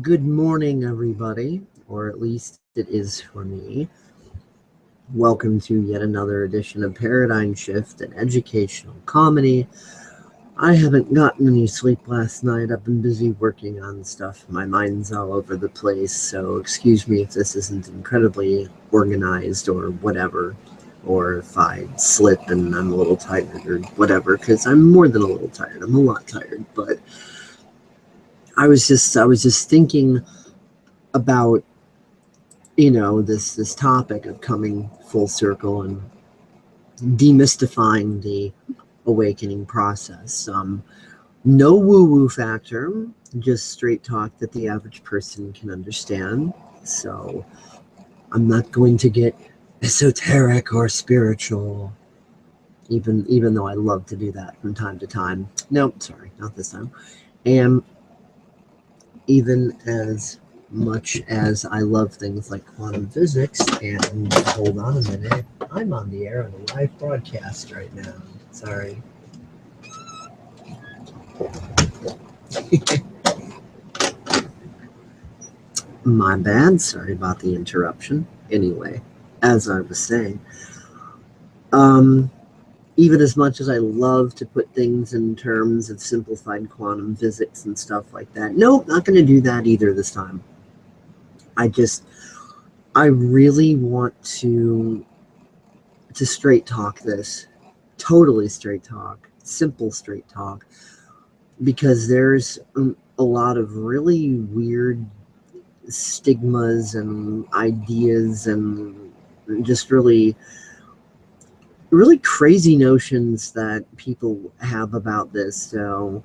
Good morning, everybody, or at least it is for me. Welcome to yet another edition of Paradigm Shift, an educational comedy. I haven't gotten any sleep last night. I've been busy working on stuff. My mind's all over the place, so excuse me if this isn't incredibly organized or whatever, or if I slip and I'm a little tired or whatever, because I'm more than a little tired. I'm a lot tired, but I was just thinking about this topic of coming full circle and demystifying the awakening process. No woo-woo factor, just straight talk that the average person can understand. So I'm not going to get esoteric or spiritual, even though I love to do that from time to time. No, sorry, not this time. And even as much as I love things like quantum physics, and hold on a minute, I'm on the air on a live broadcast right now. Sorry. My bad, sorry about the interruption. Anyway, as I was saying, um, even as much as I love to put things in terms of simplified quantum physics and stuff like that, nope, not going to do that either this time. I really want to straight talk this, totally straight talk, simple straight talk, because there's a lot of really weird stigmas and ideas and just really crazy notions that people have about this. So,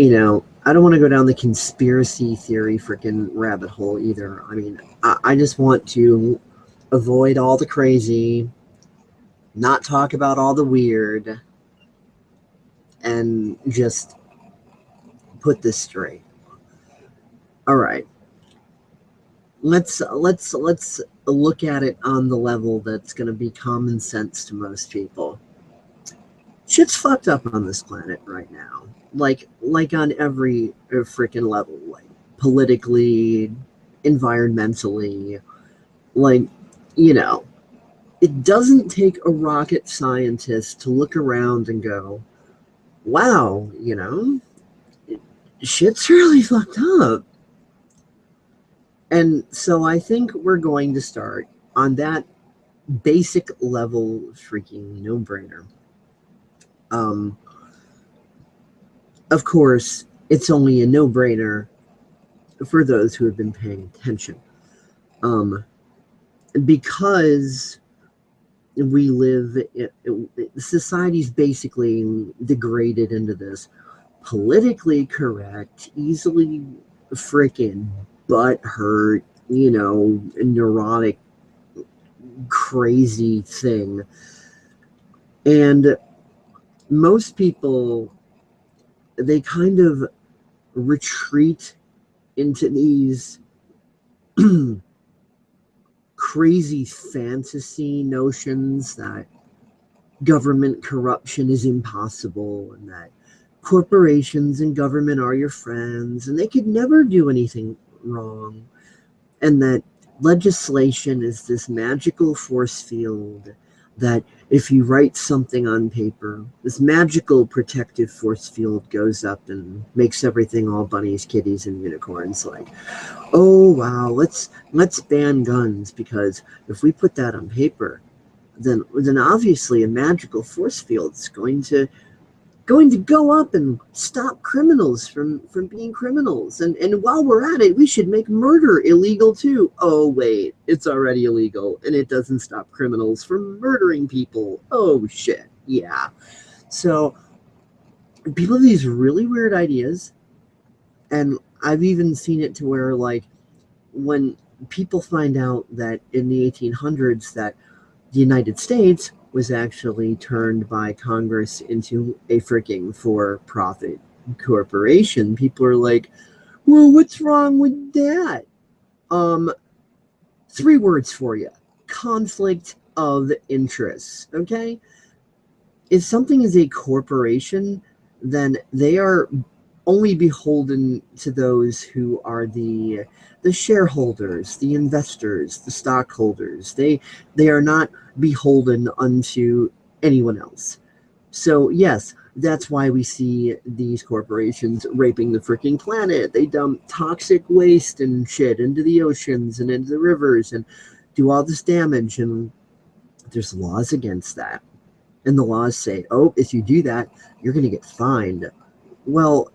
I don't want to go down the conspiracy theory freaking rabbit hole either. I mean, I just want to avoid all the crazy, not talk about all the weird, and just put this straight. All right. Let's look at it on the level that's going to be common sense to most people. Shit's fucked up on this planet right now. Like on every freaking level, like politically, environmentally, like it doesn't take a rocket scientist to look around and go, wow, shit's really fucked up. And so I think we're going to start on that basic level freaking no-brainer. Of course, it's only a no-brainer for those who have been paying attention. Because we live, society's basically degraded into this politically correct, easily freaking butt hurt, neurotic, crazy thing. And most people, they kind of retreat into these crazy fantasy notions that government corruption is impossible and that corporations and government are your friends and they could never do anything wrong, and that legislation is this magical force field that if you write something on paper, this magical protective force field goes up and makes everything all bunnies, kitties, and unicorns. Like, oh wow, let's ban guns, because if we put that on paper, then obviously a magical force field is going to go up and stop criminals from being criminals. And while we're at it, we should make murder illegal too. Oh wait, it's already illegal and it doesn't stop criminals from murdering people. Oh shit. Yeah. So people have these really weird ideas, and I've even seen it to where, like, when people find out that in the 1800s that the United States was actually turned by Congress into a freaking for-profit corporation, people are like, well, what's wrong with that? 3 words for you: conflict of interest. Okay? If something is a corporation, then they are only beholden to those who are the shareholders, the investors, the stockholders. They are not beholden unto anyone else. So yes, that's why we see these corporations raping the freaking planet. They dump toxic waste and shit into the oceans and into the rivers and do all this damage, and there's laws against that. And the laws say, oh, if you do that, you're going to get fined. Well,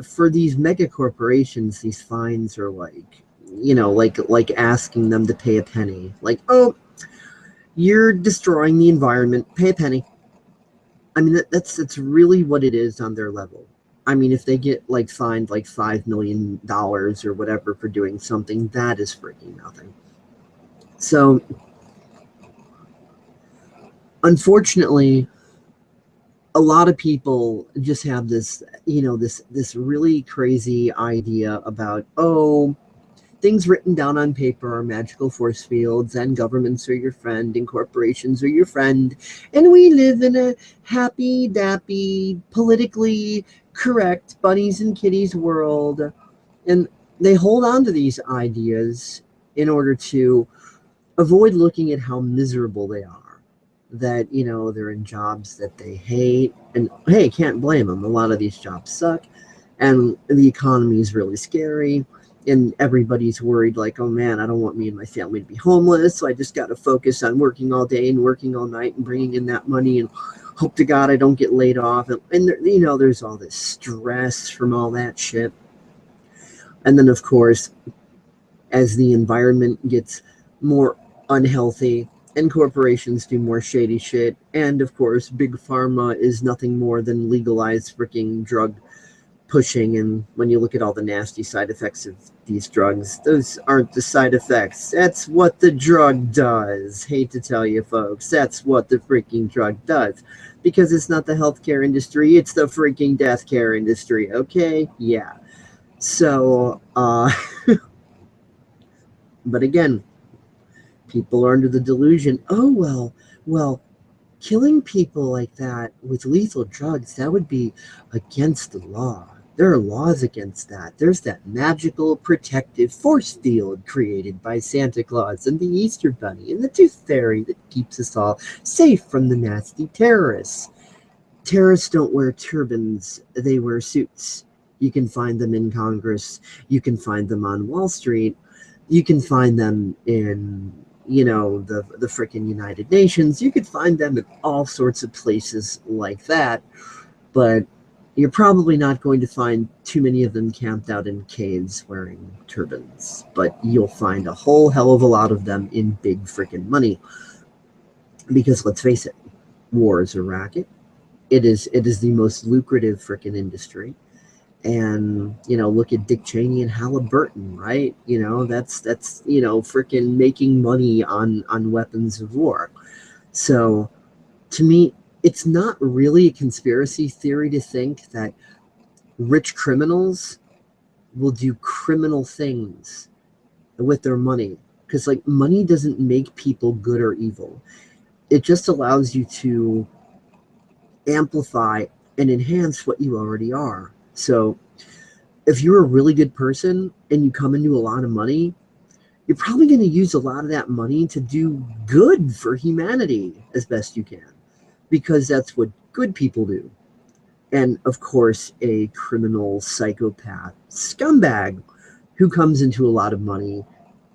for these mega corporations, these fines are like, like asking them to pay a penny. Like, oh, you're destroying the environment, pay a penny. I mean, that's really what it is on their level. I mean, if they get like fined like $5 million or whatever for doing something, that is freaking nothing. So, unfortunately, a lot of people just have this, this really crazy idea about, oh, things written down on paper are magical force fields, and governments are your friend, and corporations are your friend, and we live in a happy, dappy, politically correct bunnies and kitties world. And they hold on to these ideas in order to avoid looking at how miserable they are. That, they're in jobs that they hate. And hey, can't blame them. A lot of these jobs suck. And the economy is really scary. And everybody's worried, like, oh man, I don't want me and my family to be homeless. So I just got to focus on working all day and working all night and bringing in that money and hope to God I don't get laid off. And there's all this stress from all that shit. And then, of course, as the environment gets more unhealthy and corporations do more shady shit, and of course, big pharma is nothing more than legalized freaking drug pushing. And when you look at all the nasty side effects of these drugs, those aren't the side effects. That's what the drug does. Hate to tell you, folks, that's what the freaking drug does. Because it's not the healthcare industry, it's the freaking death care industry, okay? Yeah. So, but again, people are under the delusion, oh, well, killing people like that with lethal drugs, that would be against the law. There are laws against that. There's that magical protective force field created by Santa Claus and the Easter Bunny and the Tooth Fairy that keeps us all safe from the nasty terrorists. Terrorists don't wear turbans, they wear suits. You can find them in Congress. You can find them on Wall Street. You can find them in, the frickin' United Nations. You could find them in all sorts of places like that. But you're probably not going to find too many of them camped out in caves wearing turbans. But you'll find a whole hell of a lot of them in big frickin' money. Because let's face it, war is a racket. It is the most lucrative frickin' industry. And, look at Dick Cheney and Halliburton, right? That's freaking making money on weapons of war. So to me, it's not really a conspiracy theory to think that rich criminals will do criminal things with their money. Because, like, money doesn't make people good or evil. It just allows you to amplify and enhance what you already are. So if you're a really good person and you come into a lot of money, you're probably going to use a lot of that money to do good for humanity as best you can, because that's what good people do. And of course, a criminal, psychopath, scumbag who comes into a lot of money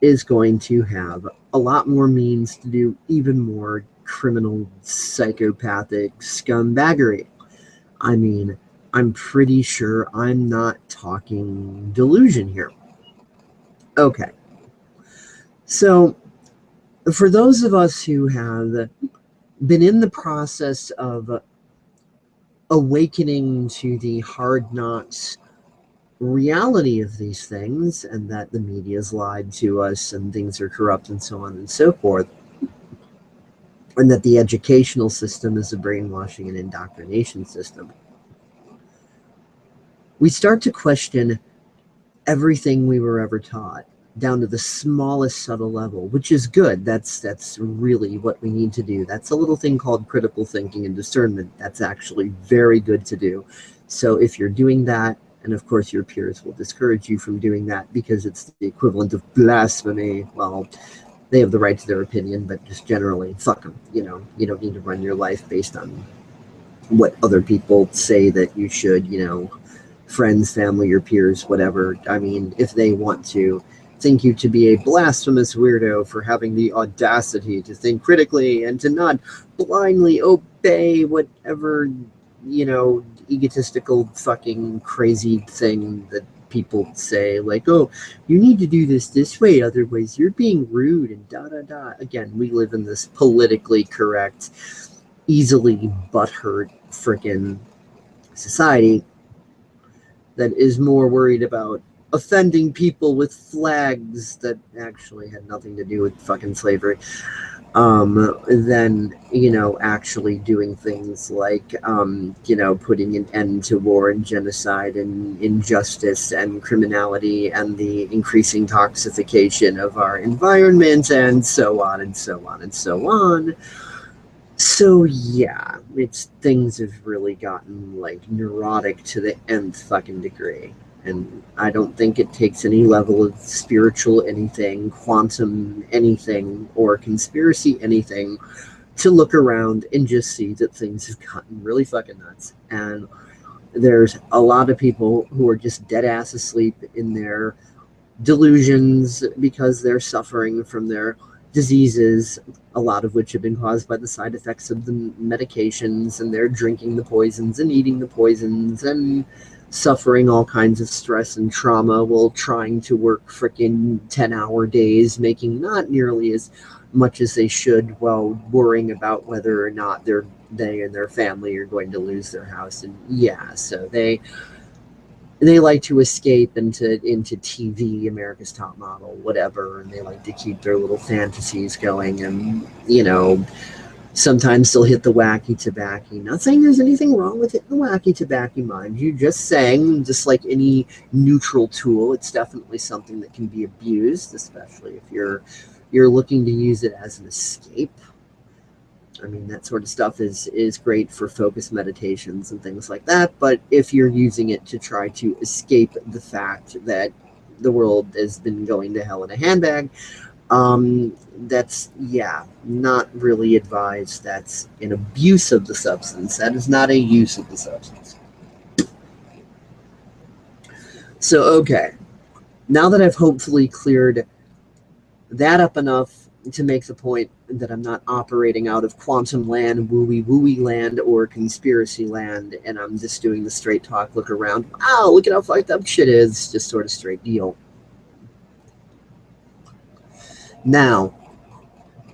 is going to have a lot more means to do even more criminal, psychopathic scumbaggery. I mean, I'm pretty sure I'm not talking delusion here. Okay. So, for those of us who have been in the process of awakening to the hard knocks reality of these things, and that the media's lied to us and things are corrupt and so on and so forth, and that the educational system is a brainwashing and indoctrination system, we start to question everything we were ever taught, down to the smallest subtle level, which is good. That's really what we need to do. That's a little thing called critical thinking and discernment. That's actually very good to do. So if you're doing that, And of course, your peers will discourage you from doing that because it's the equivalent of blasphemy. Well, they have the right to their opinion, but just generally, fuck them. You know, you don't need to run your life based on what other people say that you should, you know, friends, family, your peers, whatever. I mean, if they want to think you to be a blasphemous weirdo for having the audacity to think critically and to not blindly obey whatever, you know, egotistical fucking crazy thing that people say, like, oh, you need to do this way, otherwise you're being rude and da da da. Again, we live in this politically correct, easily butthurt freaking society that is more worried about offending people with flags that actually had nothing to do with fucking slavery, than, you know, actually doing things like, you know, putting an end to war and genocide and injustice and criminality and the increasing toxification of our environment and so on and so on and so on. So yeah, things have really gotten like neurotic to the nth fucking degree. And I don't think it takes any level of spiritual anything, quantum anything, or conspiracy anything to look around and just see that things have gotten really fucking nuts. And there's a lot of people who are just dead ass asleep in their delusions because they're suffering from their diseases, a lot of which have been caused by the side effects of the medications, and they're drinking the poisons and eating the poisons and suffering all kinds of stress and trauma while trying to work freaking 10-hour days, making not nearly as much as they should while worrying about whether or not they and their family are going to lose their house. And yeah, so they like to escape into TV, America's Top Model, whatever, and they like to keep their little fantasies going, and, you know, sometimes they'll hit the wacky tobacco. Not saying there's anything wrong with hitting the wacky tobacco, mind you, just saying, just like any neutral tool, it's definitely something that can be abused, especially if you're looking to use it as an escape. I mean, that sort of stuff is great for focused meditations and things like that. But if you're using it to try to escape the fact that the world has been going to hell in a handbag, that's, yeah, not really advised. That's an abuse of the substance. That is not a use of the substance. So, okay. Now that I've hopefully cleared that up enough to make the point that I'm not operating out of quantum land, wooey land, or conspiracy land, and I'm just doing the straight talk, look around, wow, look at how fucked up shit is, just sort of straight deal. Now,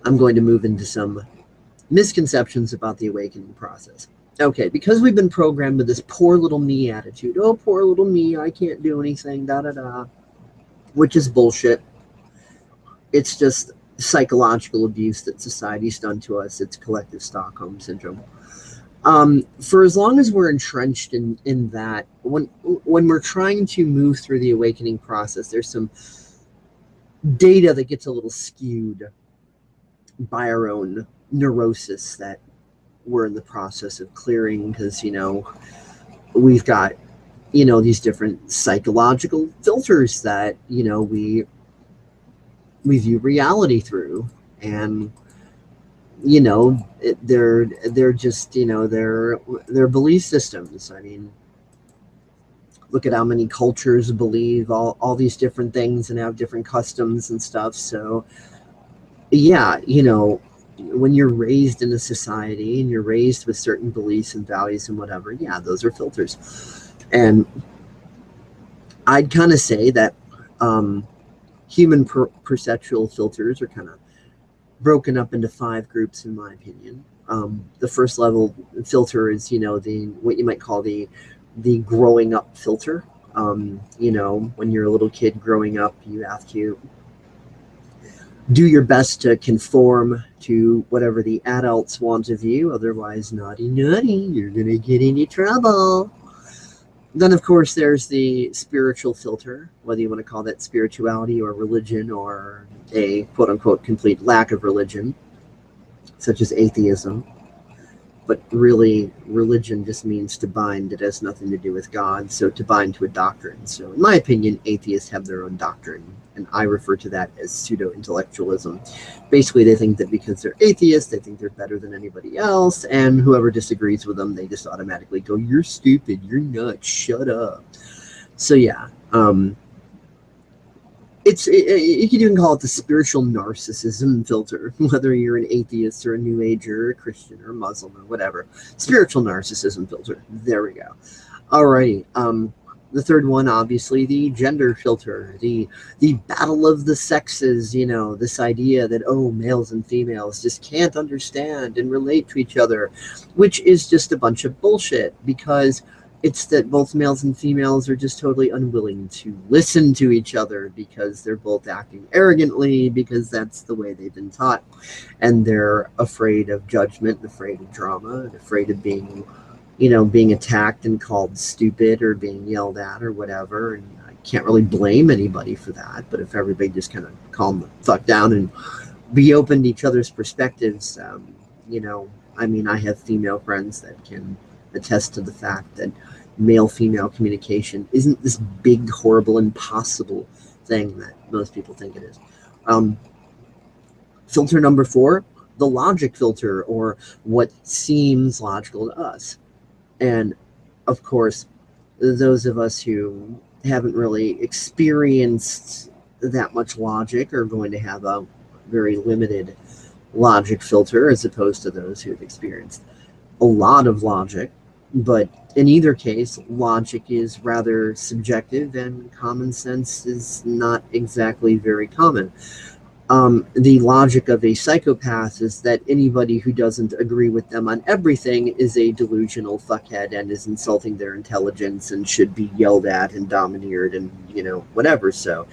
I'm going to move into some misconceptions about the awakening process. Okay, because we've been programmed with this poor little me attitude, oh, poor little me, I can't do anything, da-da-da, which is bullshit. It's just psychological abuse that society's done to us. It's collective Stockholm syndrome. For as long as we're entrenched in that, when we're trying to move through the awakening process, there's some data that gets a little skewed by our own neurosis that we're in the process of clearing, because, you know, we've got, you know, these different psychological filters that, you know, we view reality through, and, you know, they're just, you know, they're belief systems. I mean, look at how many cultures believe all these different things and have different customs and stuff. So yeah, you know, when you're raised in a society and you're raised with certain beliefs and values and whatever, yeah, those are filters. And I'd kind of say that human perceptual filters are kind of broken up into 5 groups, in my opinion. The first level filter is, you know, what you might call the growing up filter. You know, when you're a little kid growing up, you have to do your best to conform to whatever the adults want of you. Otherwise, naughty, you're going to get into trouble. Then, of course, there's the spiritual filter, whether you want to call that spirituality or religion or a quote-unquote complete lack of religion, such as atheism. But really, religion just means to bind. It has nothing to do with God. So to bind to a doctrine. So in my opinion, atheists have their own doctrine. And I refer to that as pseudo-intellectualism. Basically, they think that because they're atheists, they think they're better than anybody else. And whoever disagrees with them, they just automatically go, you're stupid, you're nuts, shut up. So yeah, you can even call it the spiritual narcissism filter, whether you're an atheist or a New Ager or a Christian or a Muslim or whatever. Spiritual narcissism filter. There we go. Alrighty. The third one, obviously, the gender filter, the battle of the sexes, you know, this idea that, oh, males and females just can't understand and relate to each other, which is just a bunch of bullshit, because it's that both males and females are just totally unwilling to listen to each other because they're both acting arrogantly, because that's the way they've been taught. And they're afraid of judgment, afraid of drama, and afraid of being, you know, being attacked and called stupid or being yelled at or whatever. And I can't really blame anybody for that. But if everybody just kind of calm the fuck down and be open to each other's perspectives, you know, I mean, I have female friends that can attest to the fact that male-female communication isn't this big, horrible, impossible thing that most people think it is. Filter number 4, the logic filter, or what seems logical to us. And of course, those of us who haven't really experienced that much logic are going to have a very limited logic filter, as opposed to those who have experienced a lot of logic. But in either case, logic is rather subjective, and common sense is not exactly very common. The logic of a psychopath is that anybody who doesn't agree with them on everything is a delusional fuckhead and is insulting their intelligence and should be yelled at and domineered and, you know, whatever. So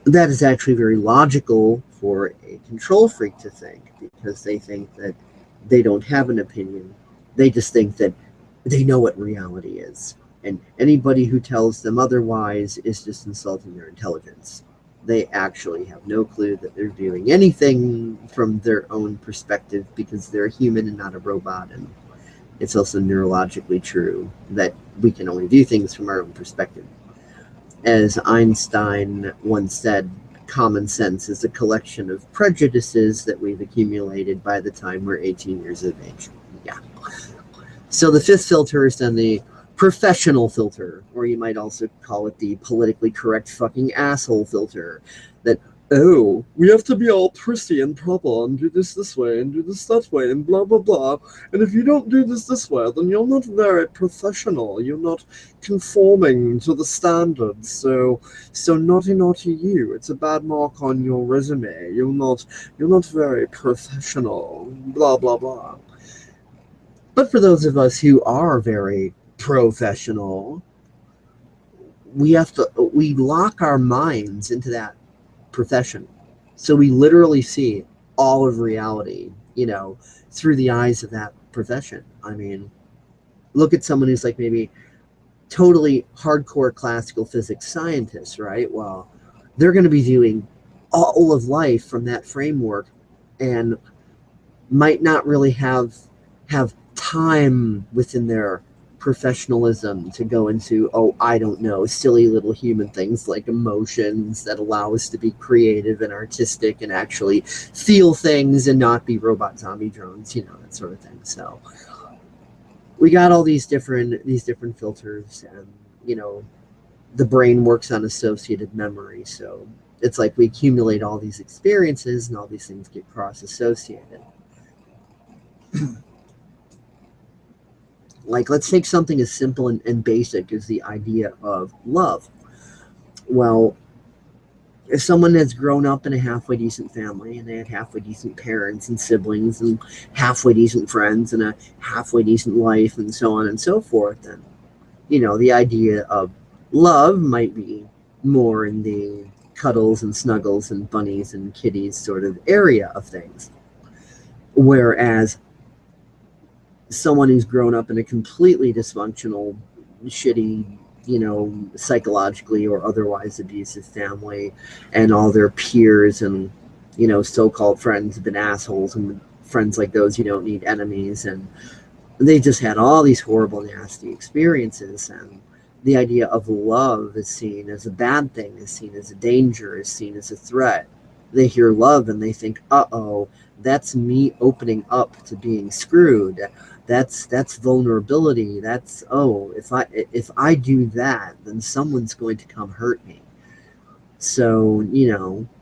that is actually very logical for a control freak to think, because they think that they don't have an opinion. They just think that they know what reality is. And anybody who tells them otherwise is just insulting their intelligence. They actually have no clue that they're viewing anything from their own perspective, because they're a human and not a robot. And it's also neurologically true that we can only view things from our own perspective. As Einstein once said, common sense is a collection of prejudices that we've accumulated by the time we're 18 years of age. Yeah. So the 5th filter is then the professional filter, or you might also call it the politically correct fucking asshole filter. That, oh, we have to be all prissy and proper and do this way and do this that way and blah, blah, blah. And if you don't do this way, then you're not very professional. You're not conforming to the standards. So naughty you. It's a bad mark on your resume. You're not very professional. Blah, blah, blah. But for those of us who are very professional, we lock our minds into that profession. So we literally see all of reality, you know, through the eyes of that profession. I mean, look at someone who's like maybe totally hardcore classical physics scientist, right? Well, they're going to be viewing all of life from that framework and might not really have time within their professionalism to go into, oh, I don't know, silly little human things like emotions that allow us to be creative and artistic and actually feel things and not be robot zombie drones, you know, that sort of thing. So we got all these different filters, and, you know, the brain works on associated memory. So it's like we accumulate all these experiences and all these things get cross-associated. Like, let's take something as simple and basic as the idea of love. Well, if someone has grown up in a halfway decent family and they had halfway decent parents and siblings and halfway decent friends and a halfway decent life and so on and so forth, then, you know, the idea of love might be more in the cuddles and snuggles and bunnies and kitties sort of area of things. Whereas someone who's grown up in a completely dysfunctional, shitty, you know, psychologically or otherwise abusive family, and all their peers and, you know, so-called friends have been assholes and friends like those, you don't need enemies. And they just had all these horrible, nasty experiences. And the idea of love is seen as a bad thing, is seen as a danger, is seen as a threat. They hear love and they think, uh-oh, that's me opening up to being screwed. That's vulnerability. That's, oh, if I do that, then someone's going to come hurt me. So,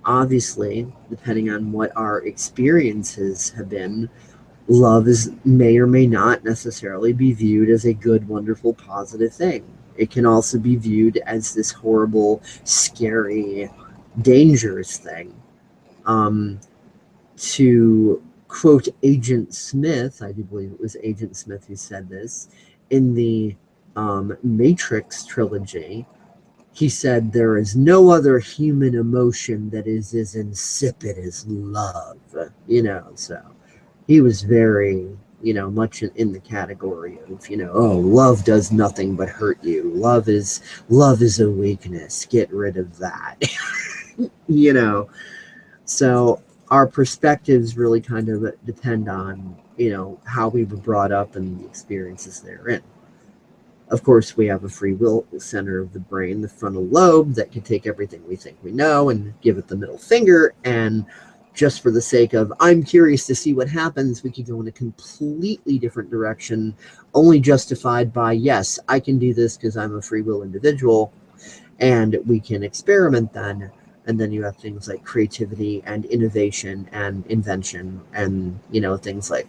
obviously, depending on what our experiences have been, love may or may not necessarily be viewed as a good, wonderful, positive thing. It can also be viewed as this horrible, scary, dangerous thing. To quote Agent Smith, I do believe it was Agent Smith who said this, in the Matrix trilogy, he said, there is no other human emotion that is as insipid as love. So he was very, much in the category of, oh, love does nothing but hurt you. Love is a weakness. Get rid of that. So our perspectives really kind of depend on, how we were brought up and the experiences therein. Of course, we have a free will center of the brain, the frontal lobe, that can take everything we think we know and give it the middle finger. And just for the sake of, I'm curious to see what happens, we could go in a completely different direction, only justified by, yes, I can do this because I'm a free will individual, and we can experiment then. And then you have things like creativity and innovation and invention and, things like,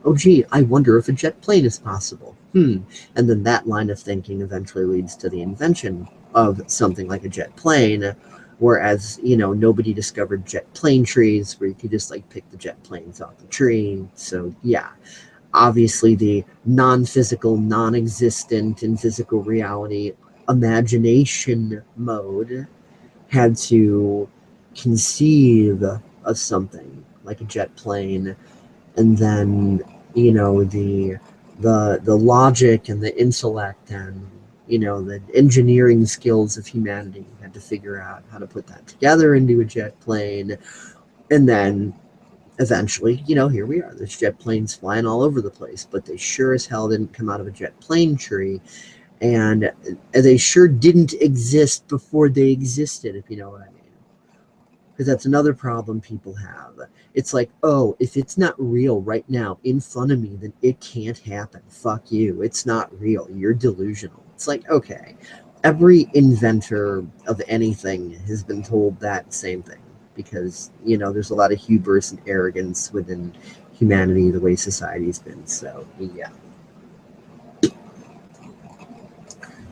oh, gee, I wonder if a jet plane is possible. And then that line of thinking eventually leads to the invention of something like a jet plane, whereas, nobody discovered jet plane trees where you could just, pick the jet planes off the tree. So, yeah, obviously the non-physical, non-existent in physical reality imagination mode had to conceive of something like a jet plane, and then the logic and the intellect and the engineering skills of humanity had to figure out how to put that together into a jet plane. And then eventually, here we are, there's jet planes flying all over the place, but they sure as hell didn't come out of a jet plane tree, and they sure didn't exist before they existed, if you know what I mean. Because that's another problem people have. It's like, oh, if it's not real right now in front of me, then it can't happen. Fuck you. It's not real. You're delusional. It's like, okay, every inventor of anything has been told that same thing, because, there's a lot of hubris and arrogance within humanity, the way society's been. So, yeah.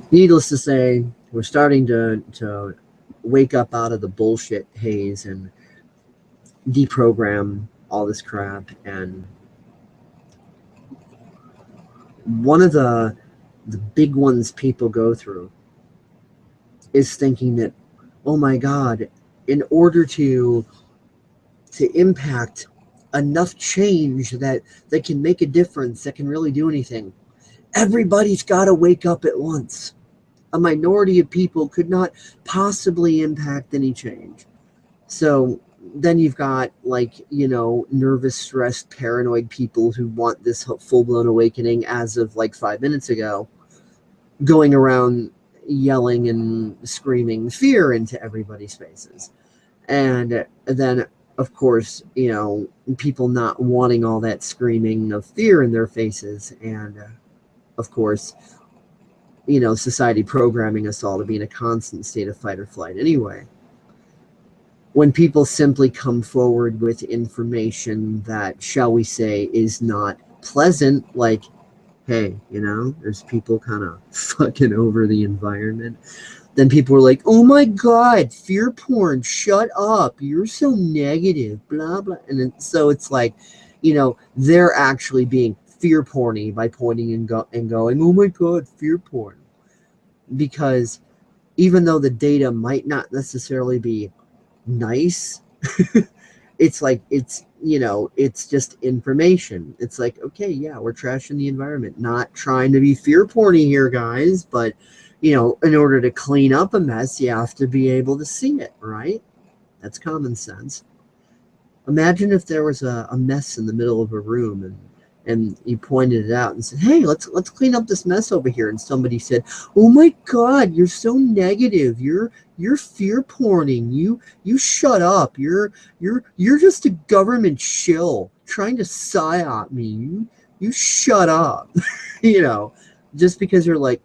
Needless to say, we're starting to wake up out of the bullshit haze and deprogram all this crap. And one of the big ones people go through is thinking that, oh my God, in order to impact enough change that can make a difference, that can really do anything, everybody's got to wake up at once. A minority of people could not possibly impact any change. So then you've got, nervous, stressed, paranoid people who want this full-blown awakening as of 5 minutes ago, going around yelling and screaming fear into everybody's faces. And then, of course, people not wanting all that screaming of fear in their faces. And, of course, society programming us all to be in a constant state of fight or flight anyway. When people simply come forward with information that, shall we say, is not pleasant, like, hey, there's people kind of fucking over the environment, then people are like, oh my God, fear porn, shut up, you're so negative, blah, blah. And so it's like, they're actually being fear porny by pointing and going, oh my God, fear porn. Because even though the data might not necessarily be nice, it's like, it's just information. It's like, okay, yeah, we're trashing the environment, not trying to be fear porny here, guys, but in order to clean up a mess, you have to be able to see it, right? That's common sense. Imagine if there was a mess in the middle of a room, and you pointed it out and said, "Hey, let's clean up this mess over here." And somebody said, "Oh my God, you're so negative. You're fear porning. You shut up. You're just a government shill trying to psyop me. You shut up." You know, just because you're like,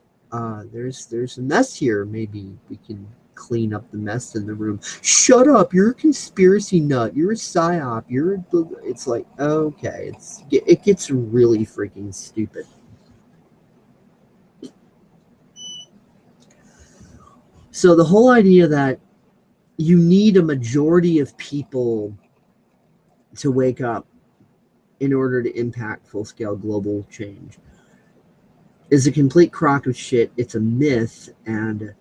there's a mess here. Maybe we can clean up the mess in the room. Shut up! You're a conspiracy nut. You're a psyop. It's like, okay, it gets really freaking stupid. So the whole idea that you need a majority of people to wake up in order to impact full-scale global change is a complete crock of shit. It's a myth, and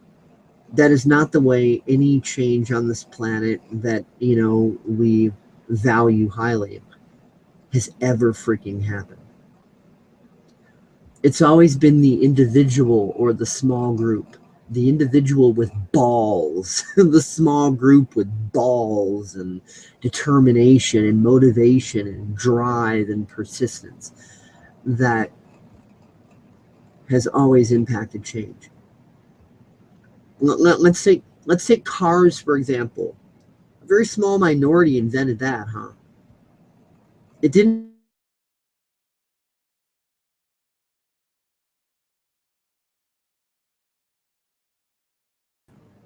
that is not the way any change on this planet that, we value highly has ever freaking happened. It's always been the individual or the small group. The individual with balls, the small group with balls and determination and motivation and drive and persistence that has always impacted change. Let's take cars, for example. A very small minority invented that, huh? It didn't.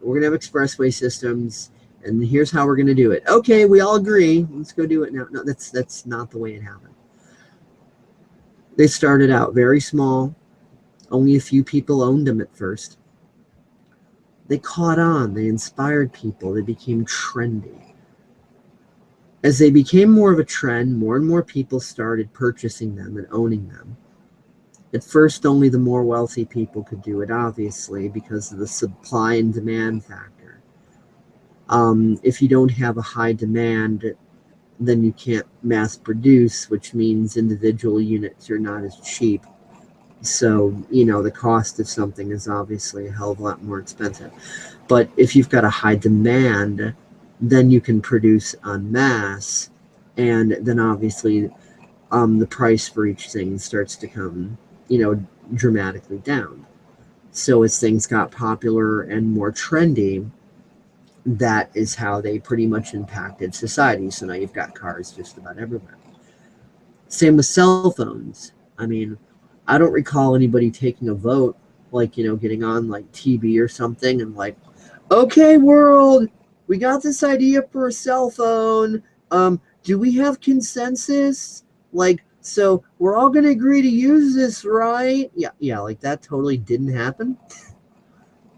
We're going to have expressway systems, and here's how we're going to do it. Okay, we all agree. Let's go do it now. No, that's not the way it happened. They started out very small. Only a few people owned them at first. They caught on. They inspired people. They became trendy. As they became more of a trend, more and more people started purchasing them and owning them. At first, only the more wealthy people could do it, obviously, because of the supply and demand factor. If you don't have a high demand, then you can't mass produce, which means individual units are not as cheap. So, the cost of something is obviously a hell of a lot more expensive. But if you've got a high demand, then you can produce en masse, and then obviously the price for each thing starts to come, dramatically down. So as things got popular and more trendy, that is how they pretty much impacted society. So now you've got cars just about everywhere. Same with cell phones. I mean, I don't recall anybody taking a vote, like, getting on like TV or something and like, okay, world, we got this idea for a cell phone. Do we have consensus? Like, so we're all going to agree to use this, right? Yeah, like that totally didn't happen.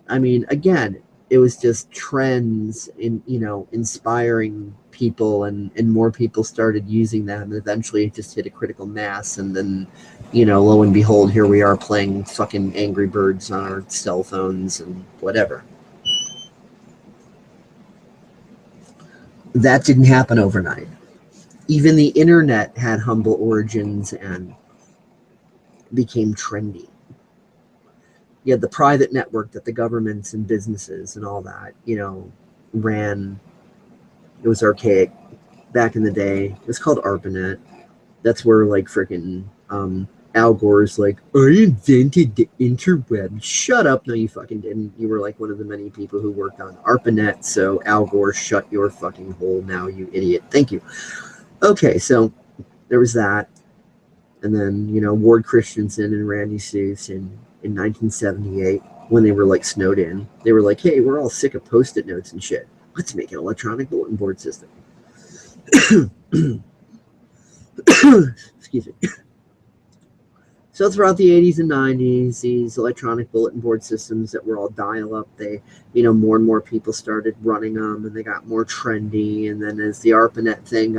I mean, again, it was just trends in, inspiring people, and more people started using them, and eventually it just hit a critical mass, and then, lo and behold, here we are playing fucking Angry Birds on our cell phones and whatever. That didn't happen overnight. Even the internet had humble origins and became trendy. You had the private network that the governments and businesses and all that, ran. It was archaic back in the day. It was called ARPANET. That's where like freaking Al Gore's like, I invented the interweb. Shut up. No, you fucking didn't. You were like one of the many people who worked on ARPANET. So Al Gore, shut your fucking hole now, you idiot. Thank you. Okay, so there was that. And then, Ward Christensen and Randy Seuss in 1978, when they were like snowed in, they were like, hey, we're all sick of Post-it notes and shit. Let's make an electronic bulletin board system. Excuse me. So throughout the 80s and 90s, these electronic bulletin board systems that were all dial-up, they, more and more people started running them, and they got more trendy. And then as the ARPANET thing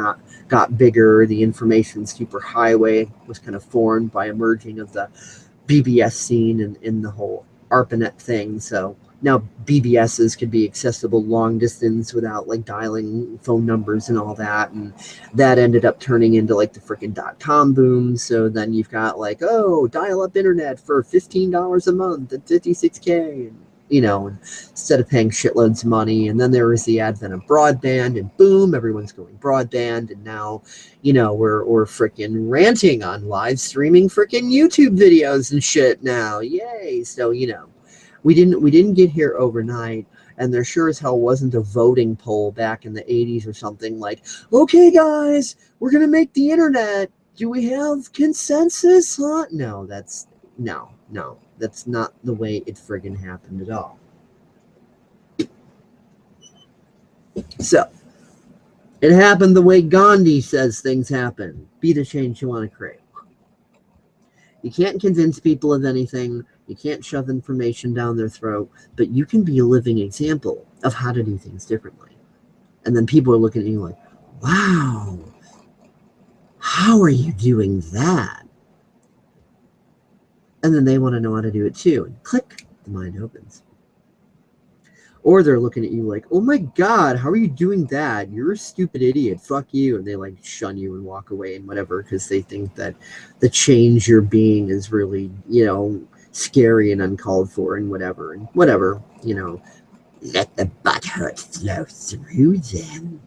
got bigger, the information superhighway was kind of formed by a merging of the BBS scene and the whole ARPANET thing. So now BBSs could be accessible long distance without like dialing phone numbers and all that. And that ended up turning into like the freaking .com boom. So then you've got like, oh, dial up internet for $15 a month at 56K. you know, instead of paying shitloads of money. And then there was the advent of broadband, and boom, everyone's going broadband. And now, you know, we're freaking ranting on live streaming freaking YouTube videos and shit now. Yay. So, you know, we didn't get here overnight. And there sure as hell wasn't a voting poll back in the 80s or something like, okay, guys, we're going to make the internet. Do we have consensus? Huh? No, that's not the way it friggin' happened at all. So, it happened the way Gandhi says things happen. Be the change you want to create. You can't convince people of anything. You can't shove information down their throat, but you can be a living example of how to do things differently. And then people are looking at you like, wow, how are you doing that? And then they want to know how to do it too. And click, the mind opens. Or they're looking at you like, oh my God, how are you doing that? You're a stupid idiot. Fuck you. And they like shun you and walk away and whatever, because they think that the change you're being is really, you know, scary and uncalled for and whatever, you know. Let the butthurt flow through them,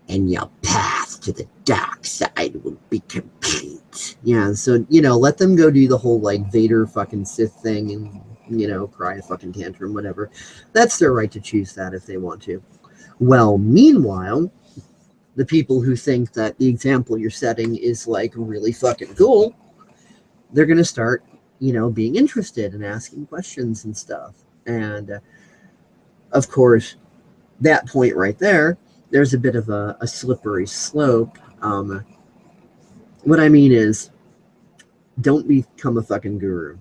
and your path to the dark side will be complete. Yeah, so, you know, let them go do the whole, like, Vader fucking Sith thing and, you know, cry a fucking tantrum, whatever. That's their right to choose that if they want to. Well, meanwhile, the people who think that the example you're setting is, like, really fucking cool, they're going to start, you know, being interested and asking questions and stuff. And, of course, that point right there, there's a bit of a slippery slope. What I mean is, don't become a fucking guru.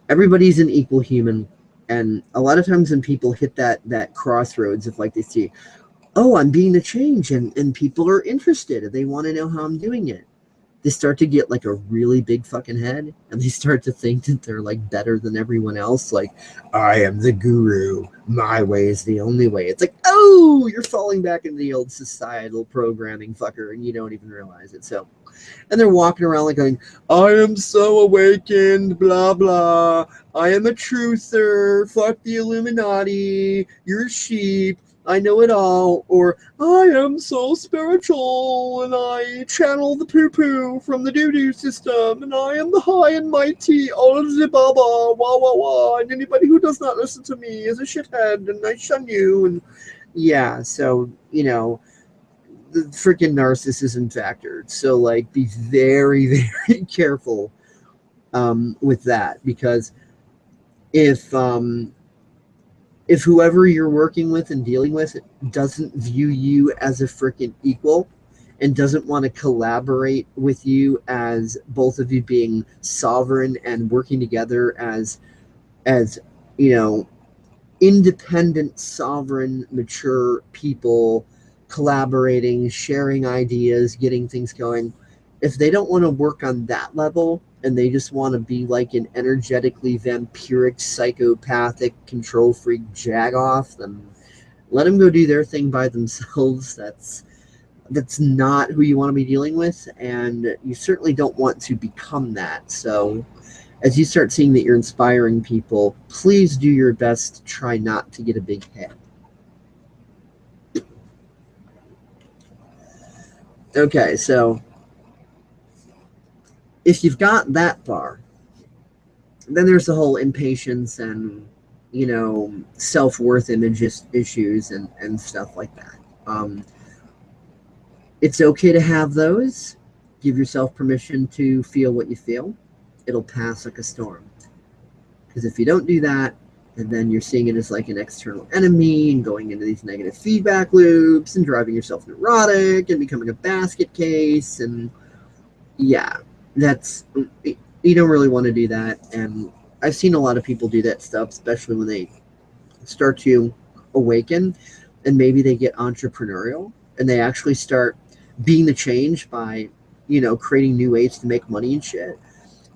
Everybody's an equal human, and a lot of times when people hit that crossroads of, like, they see, oh, I'm being the change, and people are interested, and they want to know how I'm doing it, they start to get like a really big fucking head, and they start to think that they're like better than everyone else. Like, I am the guru. My way is the only way. It's like, oh, you're falling back into the old societal programming, fucker, and you don't even realize it. So, and they're walking around like going, I am so awakened, blah, blah. I am a truther. Fuck the Illuminati. You're a sheep. I know it all. Or, I am so spiritual, and I channel the poo-poo from the doo-doo system, and I am the high and mighty, all of the baba, wah, wah, wah, and anybody who does not listen to me is a shithead, and I shun you, and yeah, so, you know, the freaking narcissism factor. So, like, be very, very careful with that, because if whoever you're working with and dealing with doesn't view you as a freaking equal and doesn't want to collaborate with you as both of you being sovereign and working together as you know, independent, sovereign, mature people collaborating, sharing ideas, getting things going, if they don't want to work on that level and they just want to be like an energetically vampiric, psychopathic, control freak jagoff, then let them go do their thing by themselves. That's not who you want to be dealing with, and you certainly don't want to become that. So as you start seeing that you're inspiring people, please do your best to try not to get a big head. Okay, so if you've got that far, then there's the whole impatience and, you know, self-worth issues and stuff like that. It's okay to have those. Give yourself permission to feel what you feel. It'll pass like a storm. Because if you don't do that, and then you're seeing it as like an external enemy and going into these negative feedback loops and driving yourself neurotic and becoming a basket case, and yeah, you don't really want to do that. And I've seen a lot of people do that stuff, especially when they start to awaken and maybe they get entrepreneurial and they actually start being the change by, you know, creating new ways to make money and shit.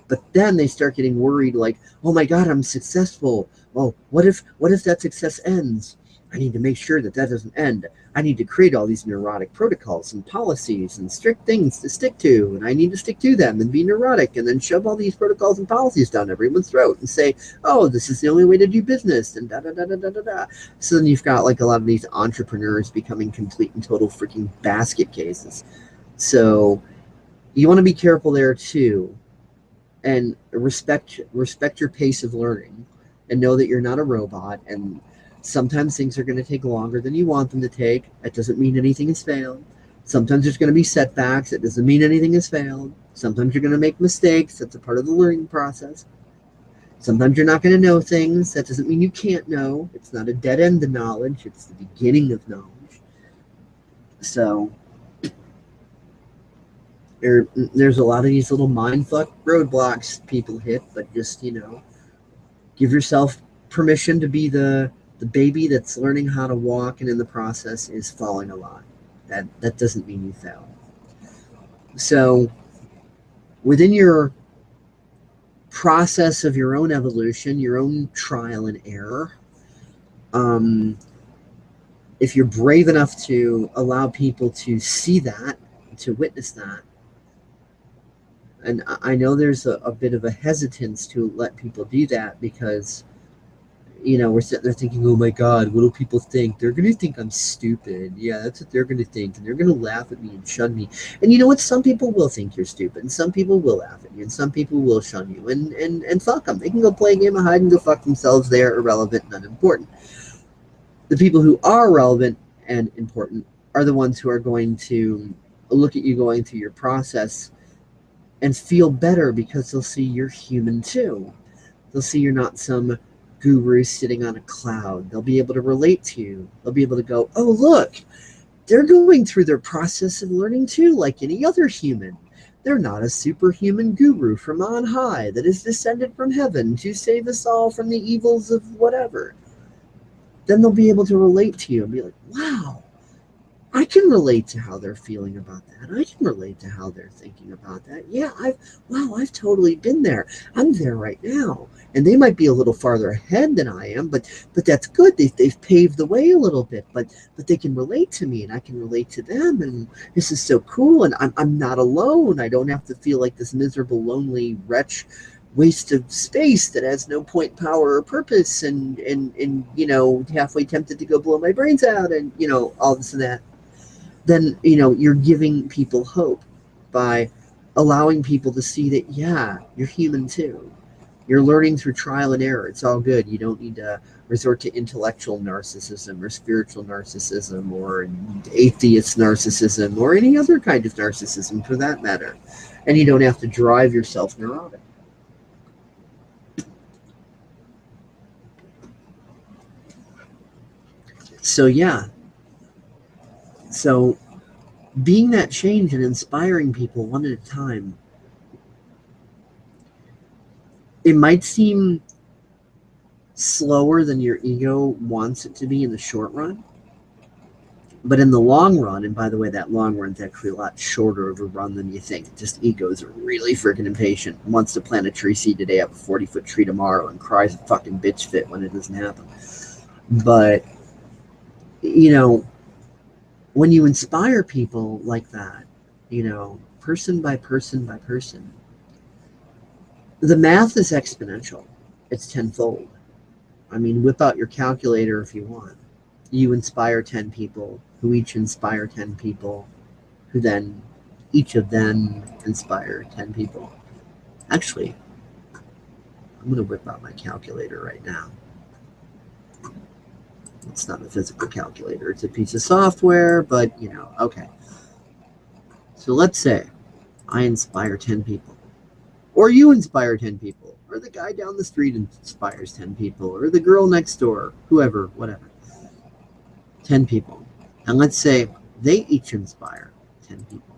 But then they start getting worried, like, oh my God, I'm successful. Well, what if that success ends? I need to make sure that that doesn't end. I need to create all these neurotic protocols and policies and strict things to stick to, and I need to stick to them and be neurotic, and then shove all these protocols and policies down everyone's throat and say, oh, this is the only way to do business, and da da da da da da da. So then you've got like a lot of these entrepreneurs becoming complete and total freaking basket cases. So you want to be careful there too, and respect your pace of learning, and know that you're not a robot, and sometimes things are going to take longer than you want them to take. It doesn't mean anything has failed. Sometimes there's going to be setbacks. It doesn't mean anything has failed. Sometimes you're going to make mistakes. That's a part of the learning process. Sometimes you're not going to know things. That doesn't mean you can't know. It's not a dead end of knowledge. It's the beginning of knowledge. So there's a lot of these little mindfuck roadblocks people hit, but just, give yourself permission to be the baby that's learning how to walk and in the process is falling a lot. That doesn't mean you fail. So within your process of your own evolution, your own trial and error, if you're brave enough to allow people to see that, to witness that, and I know there's a bit of a hesitance to let people do that because, we're sitting there thinking, oh my God, what do people think? They're going to think I'm stupid. Yeah, that's what they're going to think. And they're going to laugh at me and shun me. And you know what? Some people will think you're stupid. And some people will laugh at you. And some people will shun you. And fuck them. They can go play a game of hide and go fuck themselves. They're irrelevant and unimportant. The people who are relevant and important are the ones who are going to look at you going through your process and feel better because they'll see you're human too. They'll see you're not some guru sitting on a cloud. They'll be able to relate to you. They'll be able to go, oh, look, they're going through their process of learning too, like any other human. They're not a superhuman guru from on high that is descended from heaven to save us all from the evils of whatever. Then they'll be able to relate to you and be like, wow, I can relate to how they're feeling about that. I can relate to how they're thinking about that. Yeah, I've totally been there. I'm there right now. And they might be a little farther ahead than I am, but that's good. They've paved the way a little bit, but they can relate to me and I can relate to them, and this is so cool, and I'm not alone. I don't have to feel like this miserable, lonely wretch waste of space that has no point, power, or purpose, and halfway tempted to go blow my brains out, and all this and that. Then you're giving people hope by allowing people to see that, yeah, you're human too. You're learning through trial and error. It's all good. You don't need to resort to intellectual narcissism or spiritual narcissism or atheist narcissism or any other kind of narcissism for that matter. And you don't have to drive yourself neurotic. So yeah. So being that change and inspiring people one at a time, it might seem slower than your ego wants it to be in the short run. But in the long run, and by the way, that long run's actually a lot shorter of a run than you think. Just egos are really freaking impatient. Wants to plant a tree seed today, have a 40-foot tree tomorrow, and cries a fucking bitch fit when it doesn't happen. But, when you inspire people like that, person by person by person, the math is exponential. It's tenfold. I mean, whip out your calculator if you want. You inspire 10 people, who each inspire 10 people, who then, each of them inspire 10 people. Actually, I'm going to whip out my calculator right now. It's not a physical calculator. It's a piece of software, but, okay. So let's say I inspire 10 people. Or you inspire 10 people. Or the guy down the street inspires 10 people. Or the girl next door. Whoever, whatever. 10 people. And let's say they each inspire 10 people.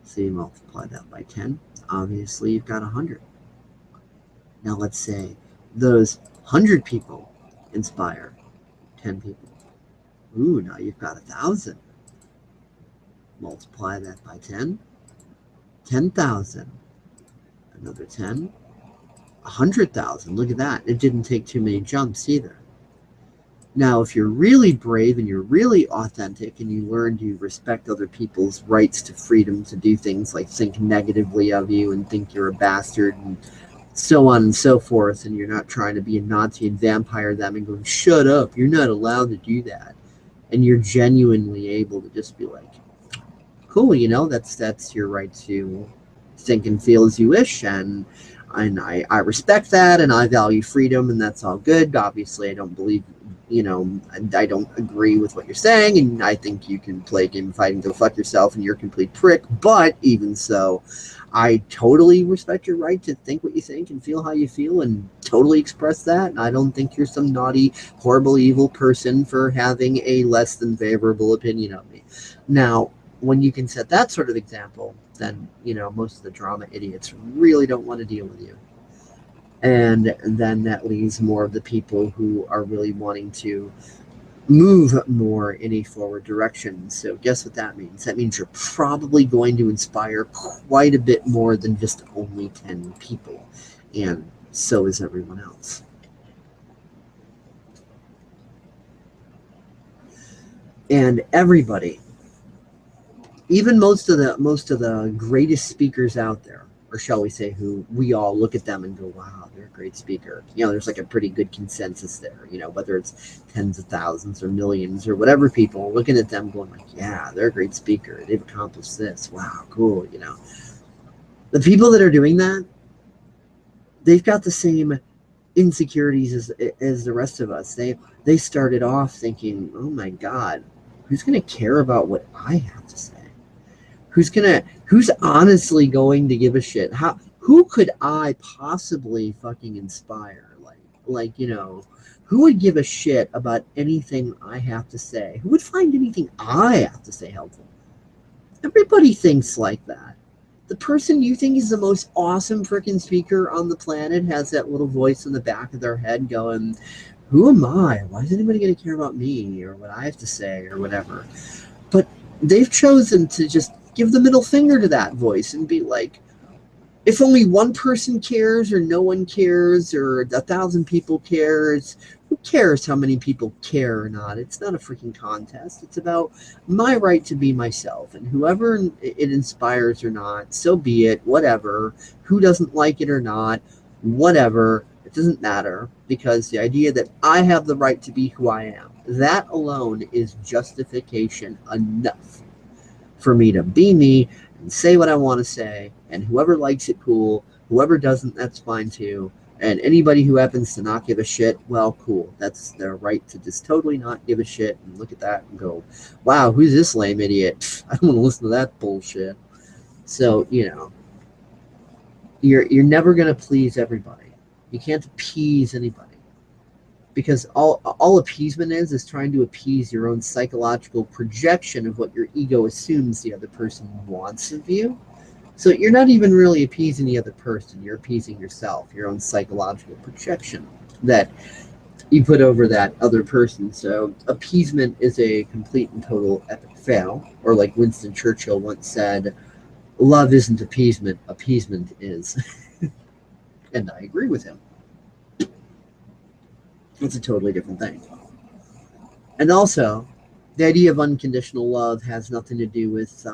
So you multiply that by 10. Obviously, you've got 100. Now let's say those 100 people inspire 10 people. Ooh, now you've got 1,000. Multiply that by 10. 10,000. Another 10. 100,000. Look at that. It didn't take too many jumps either. Now, if you're really brave and you're really authentic and you learn to respect other people's rights to freedom to do things like think negatively of you and think you're a bastard and so on and so forth, and you're not trying to be a Nazi and vampire them and going, shut up, you're not allowed to do that. And you're genuinely able to just be like, cool, that's your right to think and feel as you wish, and I respect that, and I value freedom, and that's all good. Obviously, I don't believe, I don't agree with what you're saying, and I think you can play a game of fighting to fuck yourself, and you're a complete prick. But even so, I totally respect your right to think what you think and feel how you feel, and totally express that. And I don't think you're some naughty, horrible, evil person for having a less than favorable opinion of me. Now, when you can set that sort of example, then most of the drama idiots really don't want to deal with you. And then that leaves more of the people who are really wanting to move more in a forward direction. So guess what that means? That means you're probably going to inspire quite a bit more than just only 10 people. And so is everyone else. And everybody, even most of the greatest speakers out there, or shall we say, who we all look at them and go, wow, they're a great speaker. There's like a pretty good consensus there, whether it's tens of thousands or millions or whatever people looking at them going like, yeah, they're a great speaker. They've accomplished this. Wow, cool. The people that are doing that, they've got the same insecurities as the rest of us. They started off thinking, oh my God, who's going to care about what I have to say? Who's honestly going to give a shit? Who could I possibly fucking inspire? Who would give a shit about anything I have to say? Who would find anything I have to say helpful? Everybody thinks like that. The person you think is the most awesome freaking speaker on the planet has that little voice in the back of their head going, who am I? Why is anybody going to care about me or what I have to say or whatever? But they've chosen to just give the middle finger to that voice and be like, if only one person cares or no one cares or 1,000 people cares, who cares how many people care or not? It's not a freaking contest. It's about my right to be myself, and whoever it inspires or not, so be it, whatever. Who doesn't like it or not, whatever. It doesn't matter, because the idea that I have the right to be who I am, that alone is justification enough for me to be me and say what I want to say, and whoever likes it, cool. Whoever doesn't, that's fine too. And anybody who happens to not give a shit, well, cool. That's their right to just totally not give a shit and look at that and go, wow, who's this lame idiot? I don't want to listen to that bullshit. So, you're never going to please everybody. You can't appease anybody. Because all appeasement is trying to appease your own psychological projection of what your ego assumes the other person wants of you. So you're not even really appeasing the other person. You're appeasing yourself, your own psychological projection that you put over that other person. So appeasement is a complete and total epic fail. Or like Winston Churchill once said, love isn't appeasement, appeasement is. And I agree with him. It's a totally different thing. And also, the idea of unconditional love has nothing to do with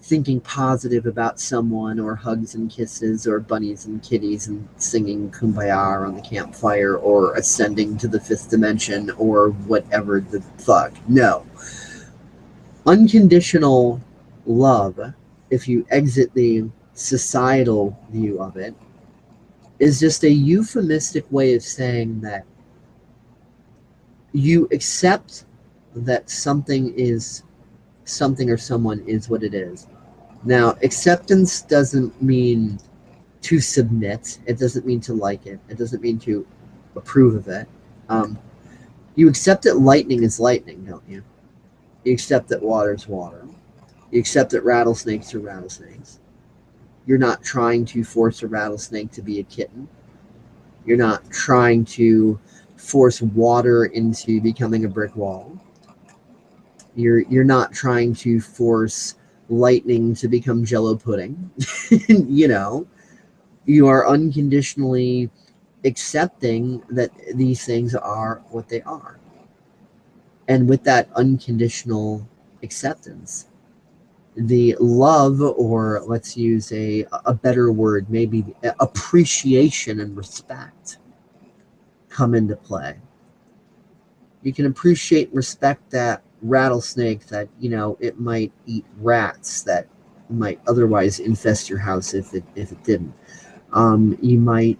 thinking positive about someone, or hugs and kisses, or bunnies and kitties and singing Kumbaya on the campfire, or ascending to the fifth dimension, or whatever the fuck. No. Unconditional love, if you exit the societal view of it, is just a euphemistic way of saying that you accept that something is something or someone is what it is. Now, acceptance doesn't mean to submit. It doesn't mean to like it. It doesn't mean to approve of it. You accept that lightning is lightning, don't you? You accept that water is water. You accept that rattlesnakes are rattlesnakes. You're not trying to force a rattlesnake to be a kitten. You're not trying to force water into becoming a brick wall. You're not trying to force lightning to become Jello pudding. You are unconditionally accepting that these things are what they are. And with that unconditional acceptance, the love, or let's use a better word, maybe appreciation and respect, come into play. You can appreciate and respect that rattlesnake that, you know, it might eat rats that might otherwise infest your house if it didn't. You might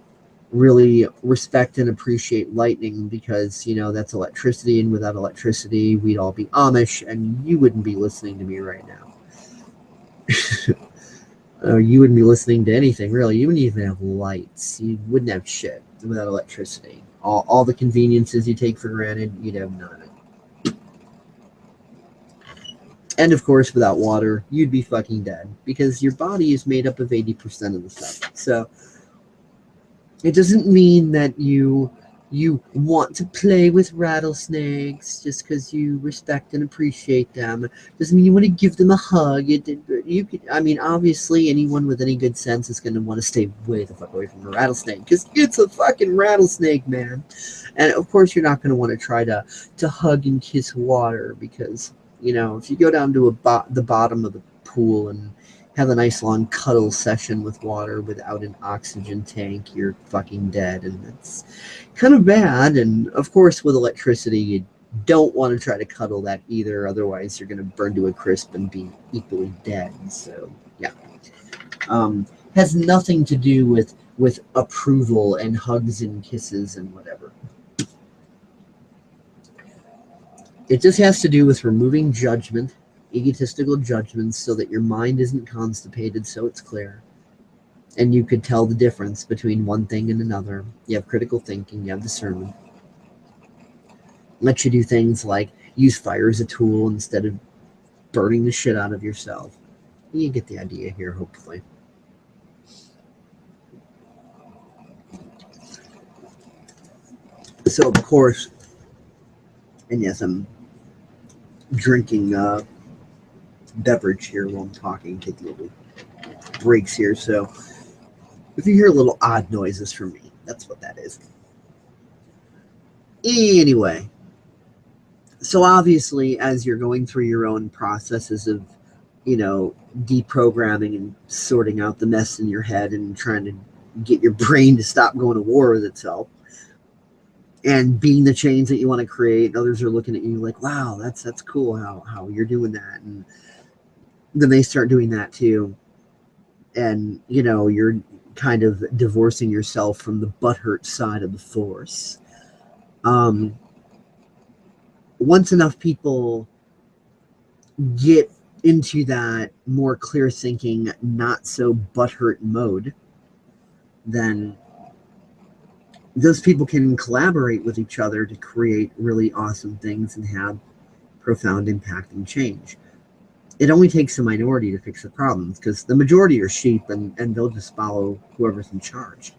really respect and appreciate lightning because, you know, that's electricity, and without electricity, we'd all be Amish, and you wouldn't be listening to me right now. You wouldn't be listening to anything, really. You wouldn't even have lights. You wouldn't have shit without electricity. All the conveniences you take for granted, you'd have none of it. And of course, without water, you'd be fucking dead because your body is made up of 80% of the stuff. So it doesn't mean that you want to play with rattlesnakes just because you respect and appreciate them. Doesn't mean you want to give them a hug. You could, I mean, obviously, anyone with any good sense is going to want to stay way the fuck away from a rattlesnake because it's a fucking rattlesnake, man. And of course, you're not going to want to try to hug and kiss water because, you know, if you go down to the bottom of the pool and have a nice long cuddle session with water without an oxygen tank, you're fucking dead, and that's kind of bad. And of course, with electricity, you don't want to try to cuddle that either, otherwise you're going to burn to a crisp and be equally dead. So yeah, has nothing to do with approval and hugs and kisses and whatever. It just has to do with removing judgment, egotistical judgments, so that your mind isn't constipated, so it's clear. And you could tell the difference between one thing and another. You have critical thinking, you have discernment. Let you do things like use fire as a tool instead of burning the shit out of yourself. You get the idea here, hopefully. So, of course, and yes, I'm drinking beverage here while I'm talking, taking little breaks here. So if you hear little odd noises from me, that's what that is. Anyway, so obviously, as you're going through your own processes of, you know, deprogramming and sorting out the mess in your head and trying to get your brain to stop going to war with itself and being the change that you want to create, others are looking at you like, wow, that's cool how you're doing that. And then they start doing that too. And, you know, you're kind of divorcing yourself from the butthurt side of the force. Once enough people get into that more clear thinking, not so butthurt mode, then those people can collaborate with each other to create really awesome things and have profound impact and change. It only takes a minority to fix the problems because the majority are sheep and they'll just follow whoever's in charge.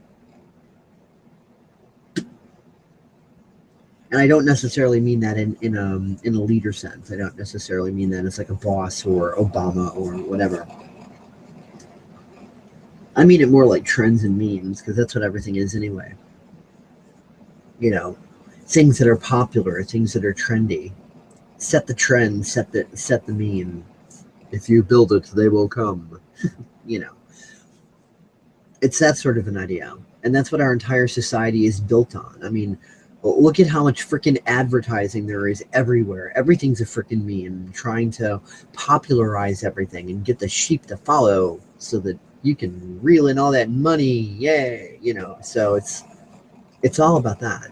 And I don't necessarily mean that in a leader sense. I don't necessarily mean that as like a boss or Obama or whatever. I mean it more like trends and memes because that's what everything is anyway. You know, things that are popular, things that are trendy. Set the trend, set the meme. If you build it, they will come. You know, it's that sort of an idea. And that's what our entire society is built on. I mean, look at how much freaking advertising there is everywhere. Everything's a freaking meme, trying to popularize everything and get the sheep to follow so that you can reel in all that money. Yay. You know, so it's all about that.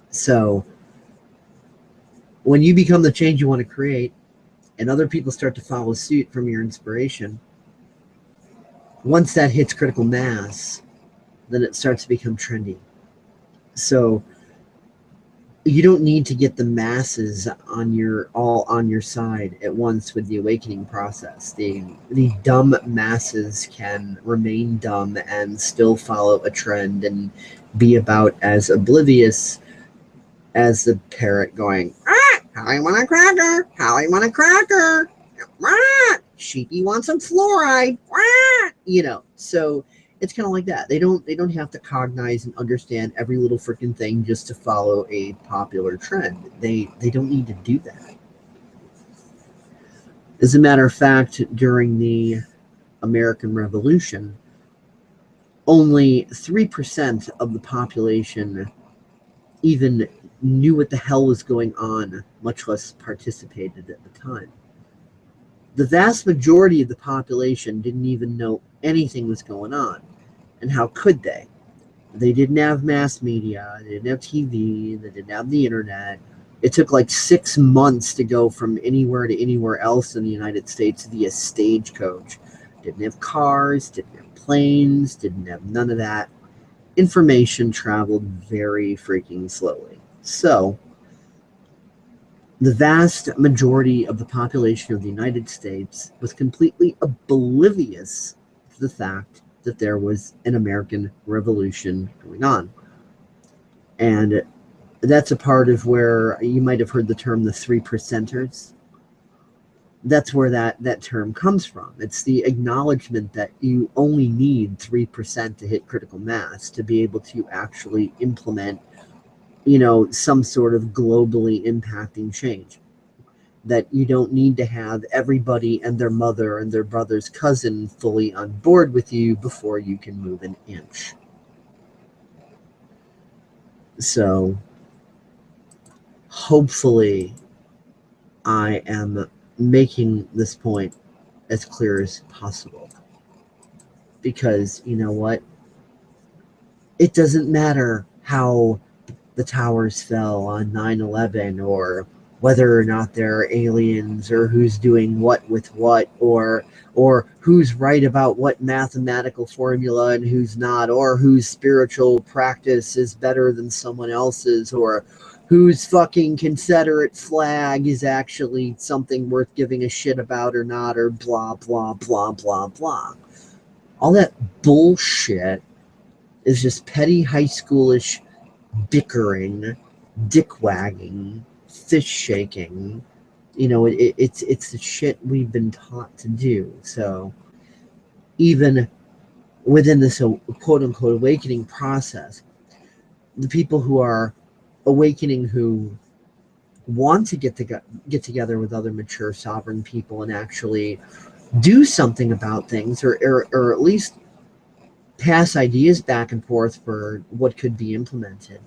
So when you become the change you want to create and other people start to follow suit from your inspiration, once that hits critical mass, then it starts to become trendy. So you don't need to get the masses on your side at once with the awakening process. The dumb masses can remain dumb and still follow a trend and be about as oblivious as the parrot going, Holly want a cracker, Holly want a cracker, Sheepy wants some fluoride, you know. So It's kind of like that. They don't have to cognize and understand every little freaking thing just to follow a popular trend. They don't need to do that. As a matter of fact, during the American Revolution, only 3% of the population even knew what the hell was going on, much less participated at the time. The vast majority of the population didn't even know anything was going on. And how could they? They didn't have mass media, they didn't have TV, they didn't have the internet. It took like 6 months to go from anywhere to anywhere else in the United States via stagecoach. Didn't have cars, didn't have planes, didn't have none of that. Information traveled very freaking slowly. So, the vast majority of the population of the United States was completely oblivious to the fact that there was an American Revolution going on. And that's a part of where you might have heard the term the 3%ers. That's where that term comes from. It's the acknowledgement that you only need 3% to hit critical mass to be able to actually implement, some sort of globally impacting change. That you don't need to have everybody and their mother and their brother's cousin fully on board with you before you can move an inch. So, hopefully, I am making this point as clear as possible. Because, you know what? It doesn't matter how the towers fell on 9/11 or whether or not there are aliens or who's doing what with what or who's right about what mathematical formula and who's not, or whose spiritual practice is better than someone else's, or whose fucking Confederate flag is actually something worth giving a shit about or not, or blah, blah, blah, blah, blah. All that bullshit is just petty high schoolish bickering, dick wagging, fish shaking. It's the shit we've been taught to do. So even within this quote unquote awakening process, the people who are awakening, who want to get together with other mature sovereign people and actually do something about things, or at least pass ideas back and forth for what could be implemented.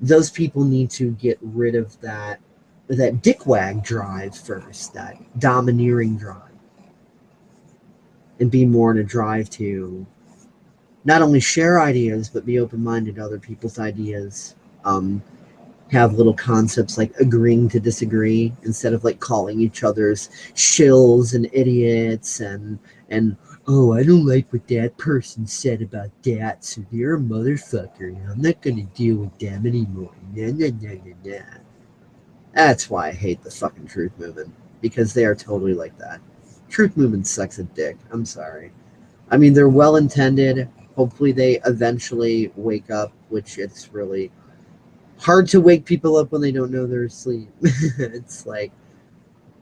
Those people need to get rid of that dickwag drive first, that domineering drive, and be more in a drive to not only share ideas, but be open-minded to other people's ideas. Have little concepts like agreeing to disagree instead of like calling each other's shills and idiots and oh, I don't like what that person said about that, so they're a motherfucker. I'm not going to deal with them anymore. Nah, nah, nah, nah, nah. That's why I hate the fucking Truth Movement, because they are totally like that. Truth Movement sucks a dick. I'm sorry. I mean, they're well-intended. Hopefully they eventually wake up, which it's really hard to wake people up when they don't know they're asleep. It's like,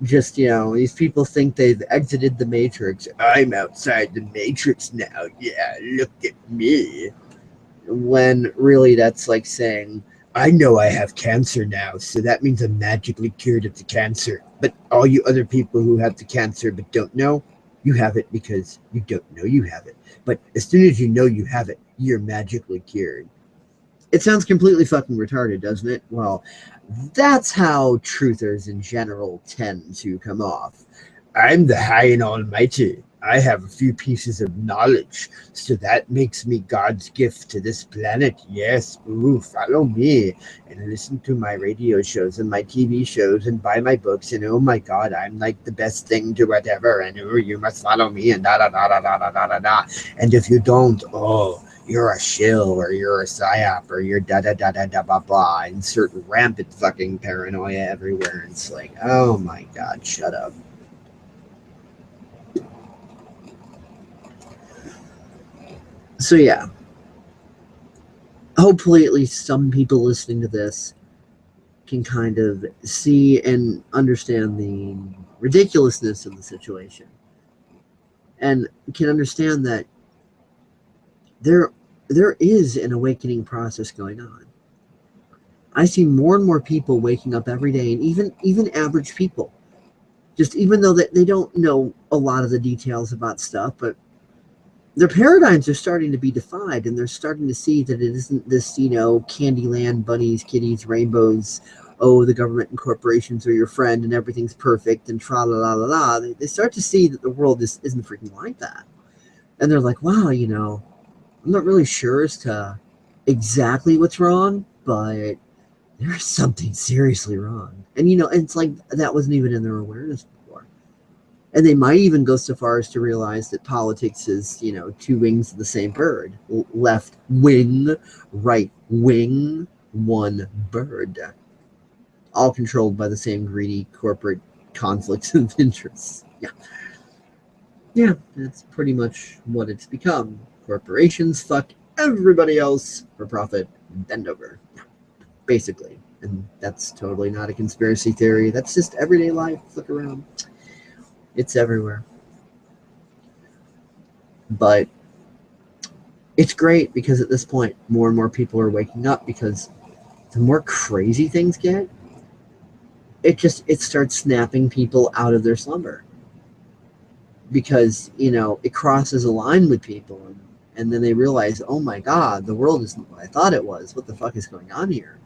just, these people think they've exited the Matrix. I'm outside the Matrix now. Yeah, look at me. When really that's like saying, I know I have cancer now, so that means I'm magically cured of the cancer. But all you other people who have the cancer but don't know, you have it because you don't know you have it. But as soon as you know you have it, you're magically cured. It sounds completely fucking retarded, doesn't it? Well, that's how truthers in general tend to come off. I'm the high and almighty. I have a few pieces of knowledge, so that makes me God's gift to this planet. Yes, ooh, follow me and listen to my radio shows and my TV shows and buy my books, and oh my God, I'm like the best thing to whatever, and oh, you must follow me, and da da da da da da da da da. And if you don't, oh, you're a shill, or you're a psyop, or you're da da da da da blah blah. Insert rampant fucking paranoia everywhere. And it's like, oh my God, shut up. So yeah, hopefully at least some people listening to this can kind of see and understand the ridiculousness of the situation, and can understand that there is an awakening process going on. I see more and more people waking up every day, and even average people, just even though they don't know a lot of the details about stuff, but their paradigms are starting to be defied, and they're starting to see that it isn't this, Candyland, bunnies, kitties, rainbows. Oh, the government and corporations are your friend, and everything's perfect, and tra la la la la. They start to see that the world isn't freaking like that, and they're like, wow, I'm not really sure as to exactly what's wrong, but there's something seriously wrong. And it's like that wasn't even in their awareness before. And they might even go so far as to realize that politics is, two wings of the same bird. Left wing, right wing, one bird. All controlled by the same greedy corporate conflicts of interest. Yeah. Yeah, that's pretty much what it's become. Corporations fuck everybody else for profit, bend over. Basically. And that's totally not a conspiracy theory. That's just everyday life. Look around. It's everywhere. But it's great because at this point, more and more people are waking up, because the more crazy things get, it starts snapping people out of their slumber. Because, it crosses a line with people, and then they realize, oh my God, the world isn't what I thought it was. What the fuck is going on here?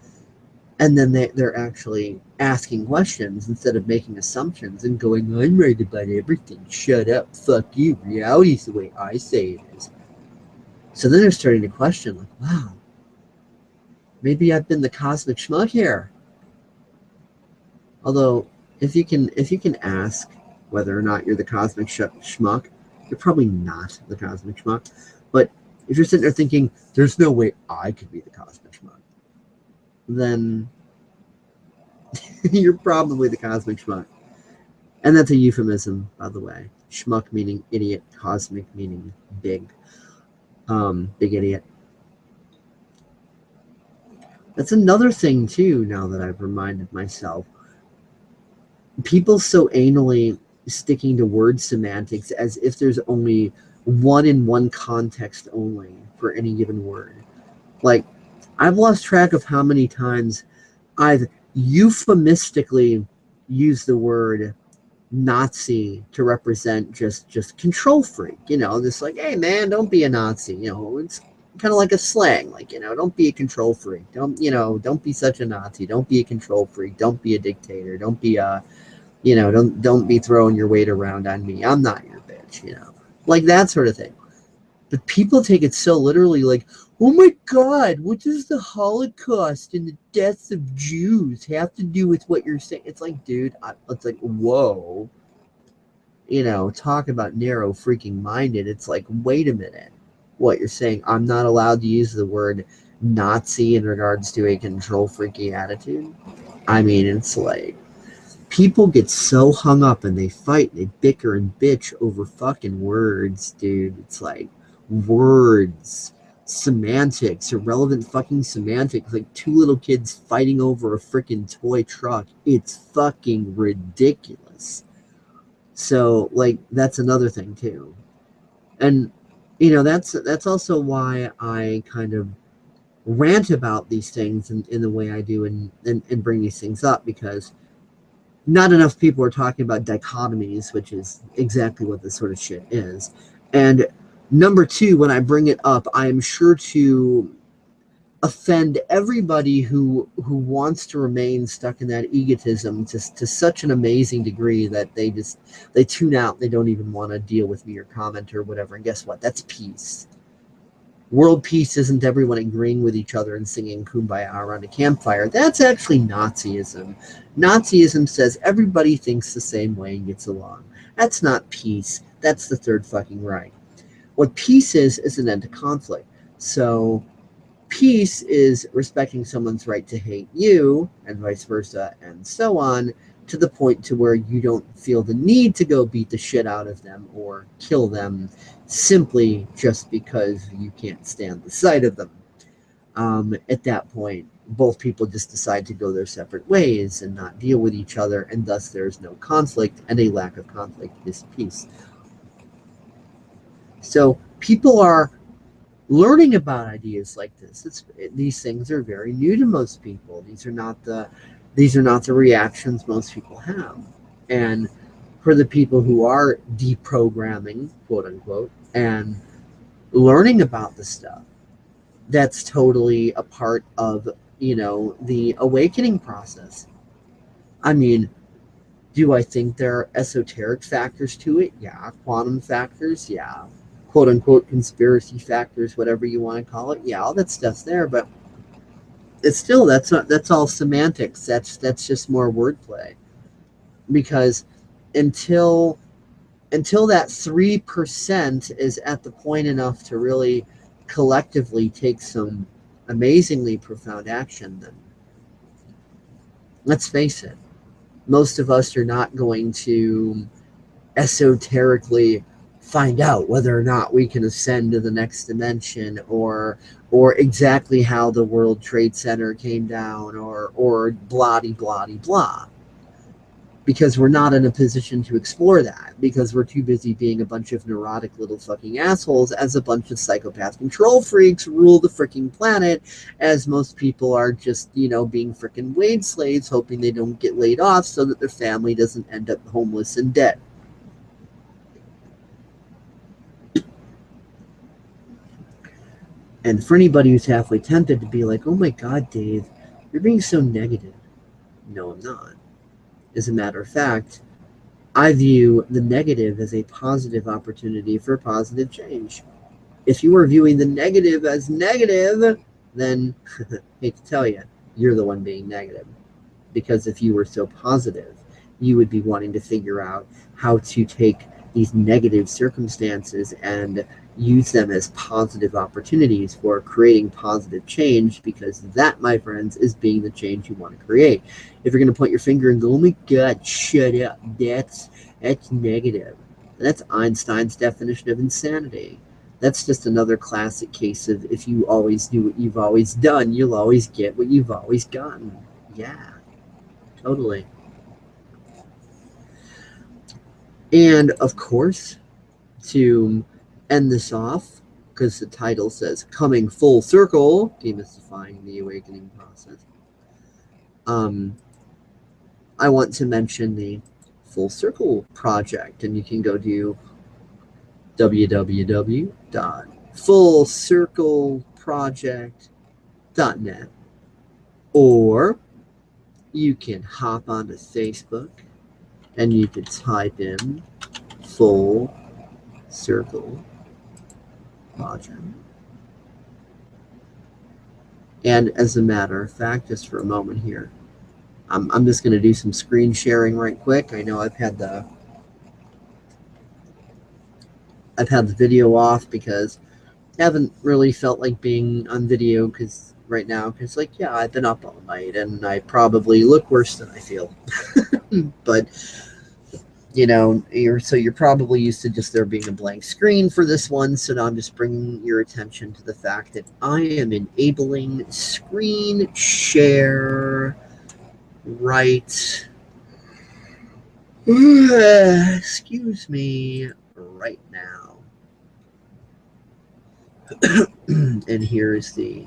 And then they're actually asking questions instead of making assumptions and going, I'm right about everything. Shut up. Fuck you. Reality's the way I say it is. So then they're starting to question, like, wow, maybe I've been the cosmic schmuck here. Although, if you can ask whether or not you're the cosmic schmuck, you're probably not the cosmic schmuck. But if you're sitting there thinking, there's no way I could be the cosmic schmuck, then you're probably the cosmic schmuck. And that's a euphemism, by the way. Schmuck meaning idiot, cosmic meaning big. Big idiot. That's another thing, too, now that I've reminded myself. People so anally sticking to word semantics as if there's only one in one context only for any given word. Like, I've lost track of how many times I've euphemistically used the word Nazi to represent just control freak, just like, hey man, don't be a Nazi, it's kind of like a slang, like, don't be a control freak, don't be such a Nazi, don't be a control freak, don't be a dictator, don't be a, don't be throwing your weight around on me, I'm not your bitch, like that sort of thing. But people take it so literally, like, oh my God, what does the Holocaust and the deaths of Jews have to do with what you're saying? It's like, dude, it's like, whoa. Talk about narrow freaking minded. It's like, wait a minute. What you're saying, I'm not allowed to use the word Nazi in regards to a control freaky attitude? I mean, it's like, people get so hung up and they fight, they bicker and bitch over fucking words, dude. It's like, words, semantics, irrelevant fucking semantics, like two little kids fighting over a freaking toy truck. It's fucking ridiculous. So, like, that's another thing too. And that's also why I kind of rant about these things in the way I do, and bring these things up, because not enough people are talking about dichotomies, which is exactly what this sort of shit is. And number two, when I bring it up, I am sure to offend everybody who wants to remain stuck in that egotism to such an amazing degree that they tune out. They don't even want to deal with me or comment or whatever. And guess what? That's peace. World peace isn't everyone agreeing with each other and singing Kumbaya around a campfire. That's actually Nazism. Nazism says everybody thinks the same way and gets along. That's not peace. That's the Third fucking Reich. What peace is an end to conflict. So peace is respecting someone's right to hate you, and vice versa, and so on, to the point to where you don't feel the need to go beat the shit out of them or kill them simply just because you can't stand the sight of them. At that point, both people just decide to go their separate ways and not deal with each other, and thus there is no conflict, and a lack of conflict is peace. So people are learning about ideas like this. These things are very new to most people. These are not the reactions most people have. And for the people who are deprogramming, quote unquote, and learning about the stuff, that's totally a part of, the awakening process. I mean, do I think there are esoteric factors to it? Yeah. Quantum factors? Yeah. Quote unquote conspiracy factors, whatever you want to call it. Yeah, all that stuff's there, but it's still, that's all semantics. That's just more wordplay. Because until that 3% is at the point enough to really collectively take some amazingly profound action, then let's face it, most of us are not going to esoterically find out whether or not we can ascend to the next dimension, or exactly how the World Trade Center came down, or blah blah blah, because we're not in a position to explore that, because we're too busy being a bunch of neurotic little fucking assholes as a bunch of psychopath control freaks rule the freaking planet, as most people are just, being freaking wage slaves, hoping they don't get laid off so that their family doesn't end up homeless and dead. And for anybody who's halfway tempted to be like, oh my God, Dave, you're being so negative. No, I'm not. As a matter of fact, I view the negative as a positive opportunity for positive change. If you are viewing the negative as negative, then, hate to tell you, you're the one being negative. Because if you were so positive, you would be wanting to figure out how to take these negative circumstances and use them as positive opportunities for creating positive change, because that, my friends, is being the change you want to create. If you're going to point your finger and go, oh my God, shut up, that's negative. That's Einstein's definition of insanity. That's just another classic case of, if you always do what you've always done, you'll always get what you've always gotten. Yeah, totally. And of course, to end this off, because the title says Coming Full Circle, Demystifying the Awakening Process, I want to mention the Full Circle Project, and you can go to www.fullcircleproject.net, or you can hop onto Facebook and you can type in Full Circle Project. And as a matter of fact, just for a moment here, I'm just going to do some screen sharing right quick. I know I've had the video off because I haven't really felt like being on video right now, because yeah, I've been up all night and I probably look worse than I feel. But you're probably used to just there being a blank screen for this one, so now I'm just bringing your attention to the fact that I am enabling screen share right excuse me, right now. And here's the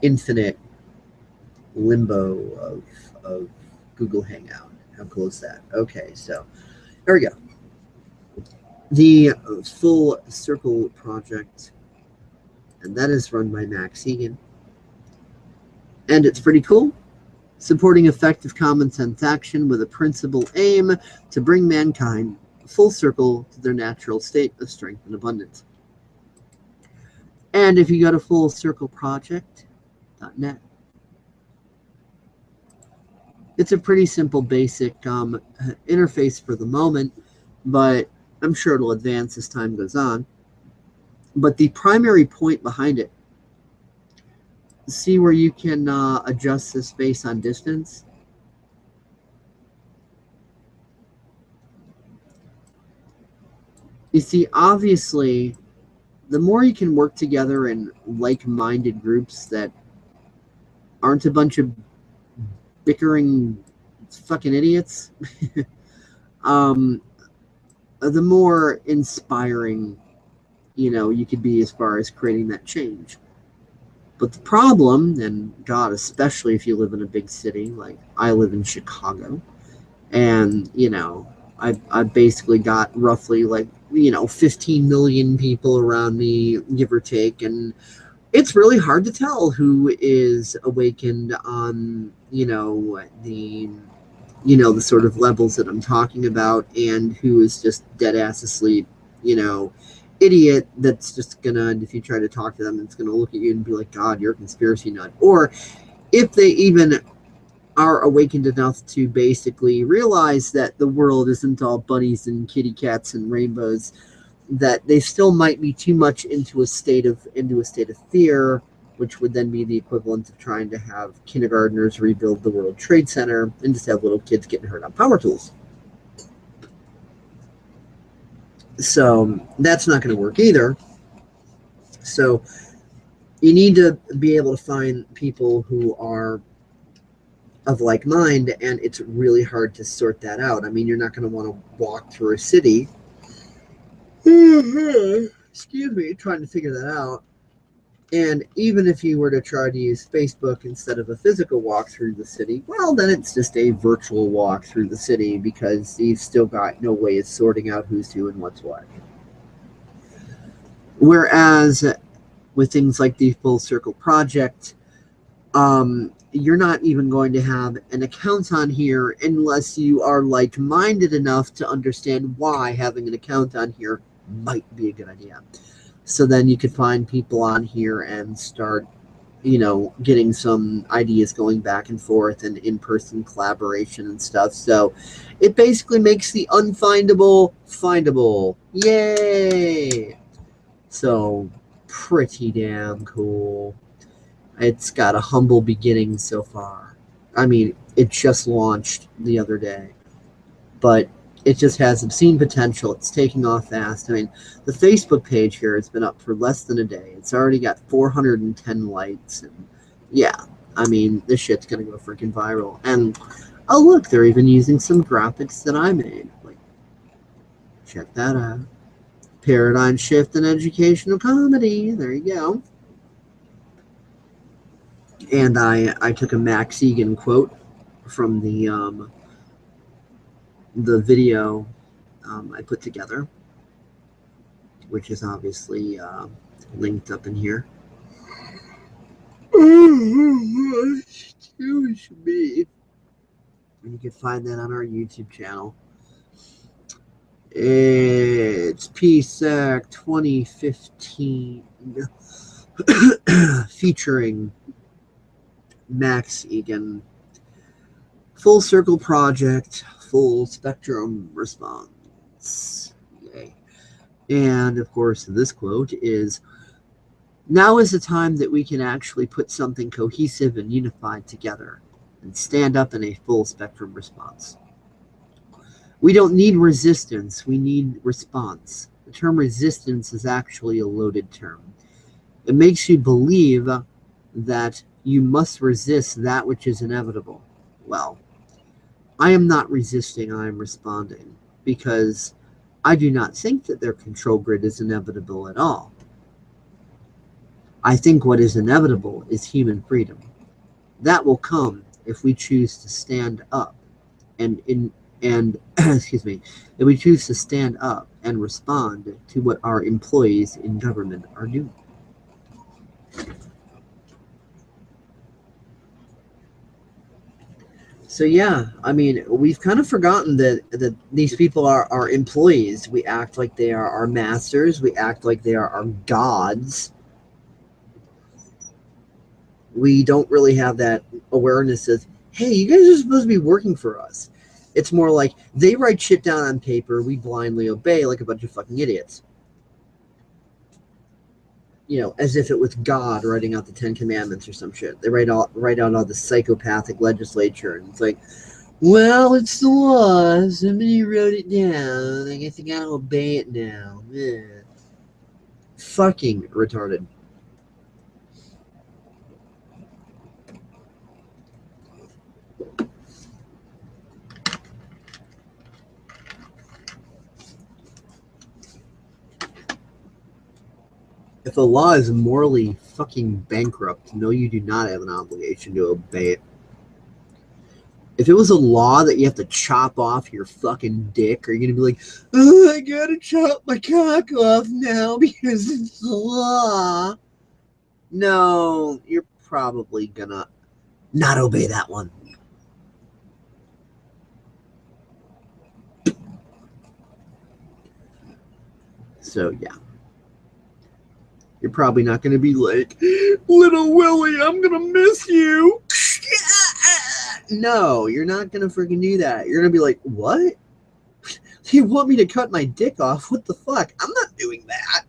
infinite limbo of Google Hangout. How cool is that? Okay, so there we go. The Full Circle Project, and that is run by Max Igan. And it's pretty cool. Supporting effective common sense action with a principal aim to bring mankind full circle to their natural state of strength and abundance. And if you go to fullcircleproject.net, it's a pretty simple, basic interface for the moment, but I'm sure it'll advance as time goes on. But the primary point behind it, see where you can adjust the space on distance? You see, obviously, the more you can work together in like-minded groups that aren't a bunch of bickering fucking idiots, the more inspiring, you could be as far as creating that change. But the problem, and God, especially if you live in a big city, like I live in Chicago, and I've basically got roughly 15 million people around me, give or take, and it's really hard to tell who is awakened on the sort of levels that I'm talking about, and who is just dead ass asleep, idiot that's just gonna, if you try to talk to them, it's gonna look at you and be like, God, you're a conspiracy nut. Or if they even are awakened enough to basically realize that the world isn't all bunnies and kitty cats and rainbows, that they still might be too much into a state of fear, which would then be the equivalent of trying to have kindergartners rebuild the World Trade Center and just have little kids getting hurt on power tools. So that's not going to work either. So you need to be able to find people who are of like mind, and it's really hard to sort that out. I mean, you're not going to want to walk through a city, excuse me, trying to figure that out. And even if you were to try to use Facebook instead of a physical walk through the city, well, then it's just a virtual walk through the city, because you've still got no way of sorting out who's who and what's what. Whereas with things like the Full Circle Project, you're not even going to have an account on here unless you are like-minded enough to understand why having an account on here might be a good idea. So then you could find people on here and start, getting some ideas going back and forth and in-person collaboration and stuff. So it basically makes the unfindable findable. Yay! So pretty damn cool. It's got a humble beginning so far. I mean, it just launched the other day, but it just has obscene potential. It's taking off fast. I mean, the Facebook page here has been up for less than a day. It's already got 410 likes, and yeah, I mean, this shit's gonna go freaking viral. And oh look, they're even using some graphics that I made. Like, check that out. Paradigm shift in educational comedy. There you go. And I took a Max Igan quote from the video I put together, which is obviously linked up in here. Excuse me. And you can find that on our YouTube channel. It's PSEC 2015 featuring Max Igan. Full Circle Project, Full Spectrum Response. Yay. And of course, this quote is, now is the time that we can actually put something cohesive and unified together and stand up in a full spectrum response. We don't need resistance, we need response. The term resistance is actually a loaded term. It makes you believe that you must resist that which is inevitable. Well, I am not resisting, I am responding, because I do not think that their control grid is inevitable at all. I think what is inevitable is human freedom. That will come if we choose to stand up and excuse me, if we choose to stand up and respond to what our employees in government are doing. So yeah, I mean, we've kind of forgotten that these people are our employees. We act like they are our masters. We act like they are our gods. We don't really have that awareness of, hey, you guys are supposed to be working for us. It's more like they write shit down on paper, we blindly obey like a bunch of fucking idiots. As if it was God writing out the Ten Commandments or some shit. They write out all the psychopathic legislature, and it's like, well, it's the law. Somebody wrote it down. I guess I gotta obey it now. Yeah. Fucking retarded. If a law is morally fucking bankrupt, no, you do not have an obligation to obey it. If it was a law that you have to chop off your fucking dick, are you going to be like, oh, I gotta chop my cock off now because it's a law? No, you're probably gonna not obey that one. So, yeah. You're probably not going to be like, little Willie, I'm going to miss you. No, you're not going to freaking do that. You're going to be like, what? You want me to cut my dick off? What the fuck? I'm not doing that.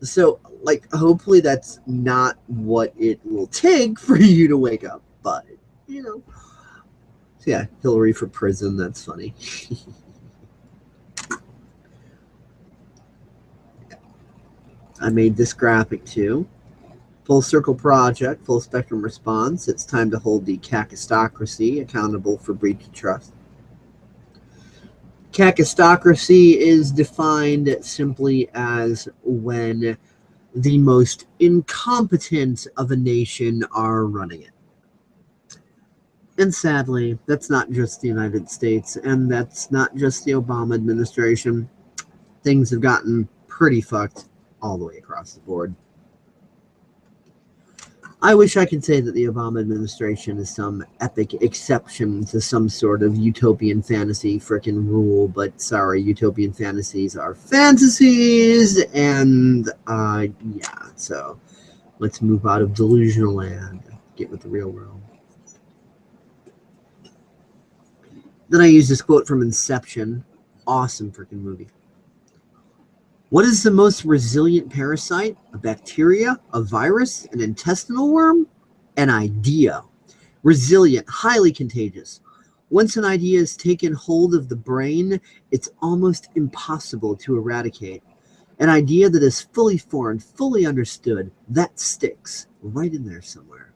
So, like, hopefully that's not what it will take for you to wake up. But, you know. So, yeah, Hillary for prison. That's funny. I made this graphic too. Full circle project, full spectrum response. It's time to hold the cacistocracy accountable for breach of trust. Cacistocracy is defined simply as when the most incompetent of a nation are running it. And sadly, that's not just the United States, and that's not just the Obama administration. Things have gotten pretty fucked all the way across the board. I wish I could say that the Obama administration is some epic exception to some sort of utopian fantasy frickin' rule, but sorry, utopian fantasies are fantasies, and yeah, so let's move out of delusional land, get with the real world. Then I use this quote from Inception. Awesome freaking movie. What is the most resilient parasite? A bacteria, a virus, an intestinal worm? An idea. Resilient, highly contagious. Once an idea is taken hold of the brain, it's almost impossible to eradicate. An idea that is fully formed, fully understood, that sticks right in there somewhere.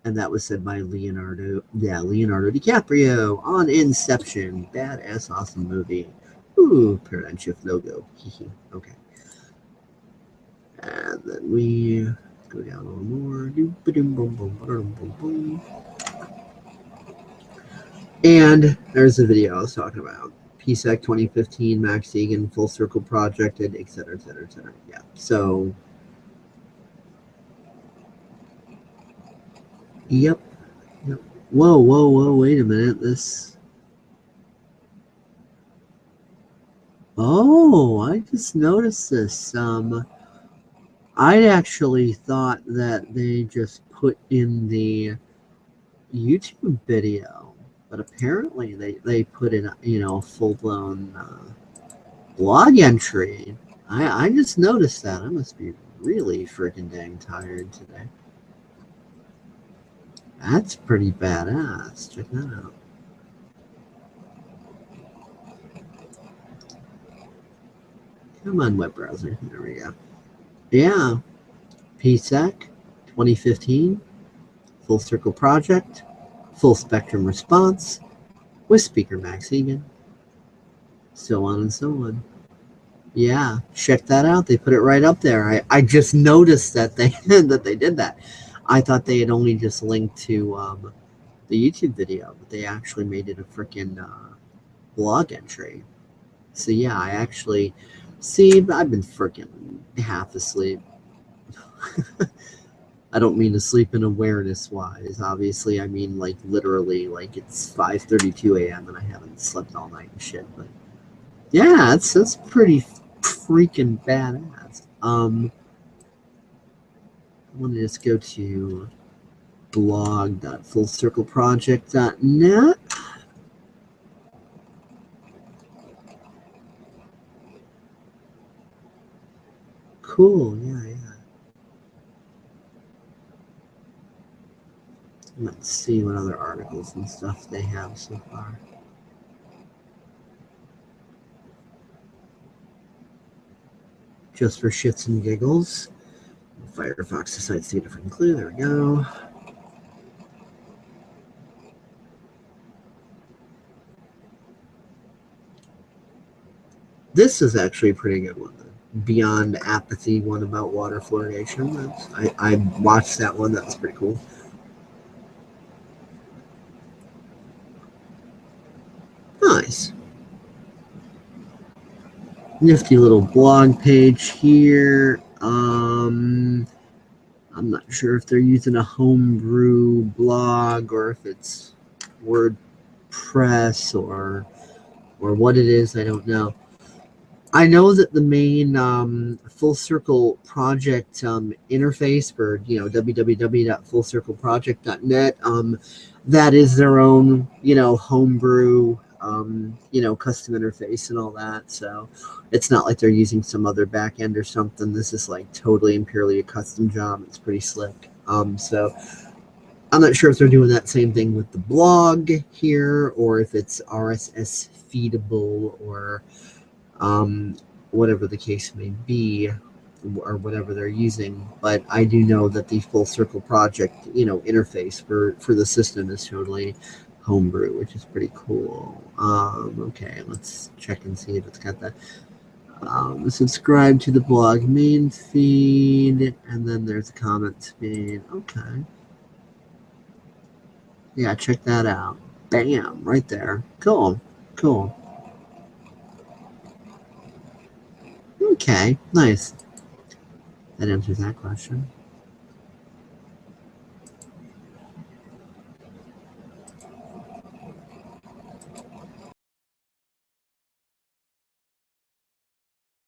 And that was said by Leonardo DiCaprio on Inception. Badass, awesome movie. Ooh, paradigm shift logo. Okay. And then we go down a little more. And there's the video I was talking about. PSEC 2015, Max Igan, Full Circle Projected, etc., etc., etc. Yeah. So, yep. Whoa, wait a minute. This. Oh, I just noticed this. I actually thought that they just put in the YouTube video, but apparently they put in, a full-blown blog entry. I just noticed that. I must be really freaking dang tired today. That's pretty badass. Check that out. Come on, web browser. There we go. Yeah. PSEC 2015, Full Circle Project, Full Spectrum Response, with speaker Max Igan, so on and so on. Yeah, check that out. They put it right up there. I just noticed that they that they did that. I thought they had only just linked to the YouTube video, but they actually made it a freaking blog entry. So yeah, I actually see. I've been freaking half asleep. I don't mean asleep in awareness wise. Obviously, I mean like literally, like it's 5:32 a.m. and I haven't slept all night and shit. But yeah, that's pretty freaking badass. I want to just go to blog.fullcircleproject.net. Cool, yeah. Let's see what other articles and stuff they have so far. Just for shits and giggles. Firefox decides to get a different clue. There we go. This is actually a pretty good one, then. Beyond Apathy one about water fluoridation. I watched that one. That was pretty cool. Nice. Nifty little blog page here. I'm not sure if they're using a homebrew blog or if it's WordPress or what it is. I don't know. I know that the main Full Circle Project interface for www.fullcircleproject.net, that is their own homebrew custom interface and all that. So it's not like they're using some other back end or something. This is like totally and purely a custom job. It's pretty slick. So I'm not sure if they're doing that same thing with the blog here or if it's RSS feedable or whatever the case may be, or whatever they're using. But I do know that the Full Circle Project, interface for the system is totally homebrew, which is pretty cool. Okay, let's check and see if it's got that. Subscribe to the blog main feed, and then there's a comments feed. Okay. Yeah, check that out. Bam, right there. Cool. Cool. Okay, nice. That answers that question.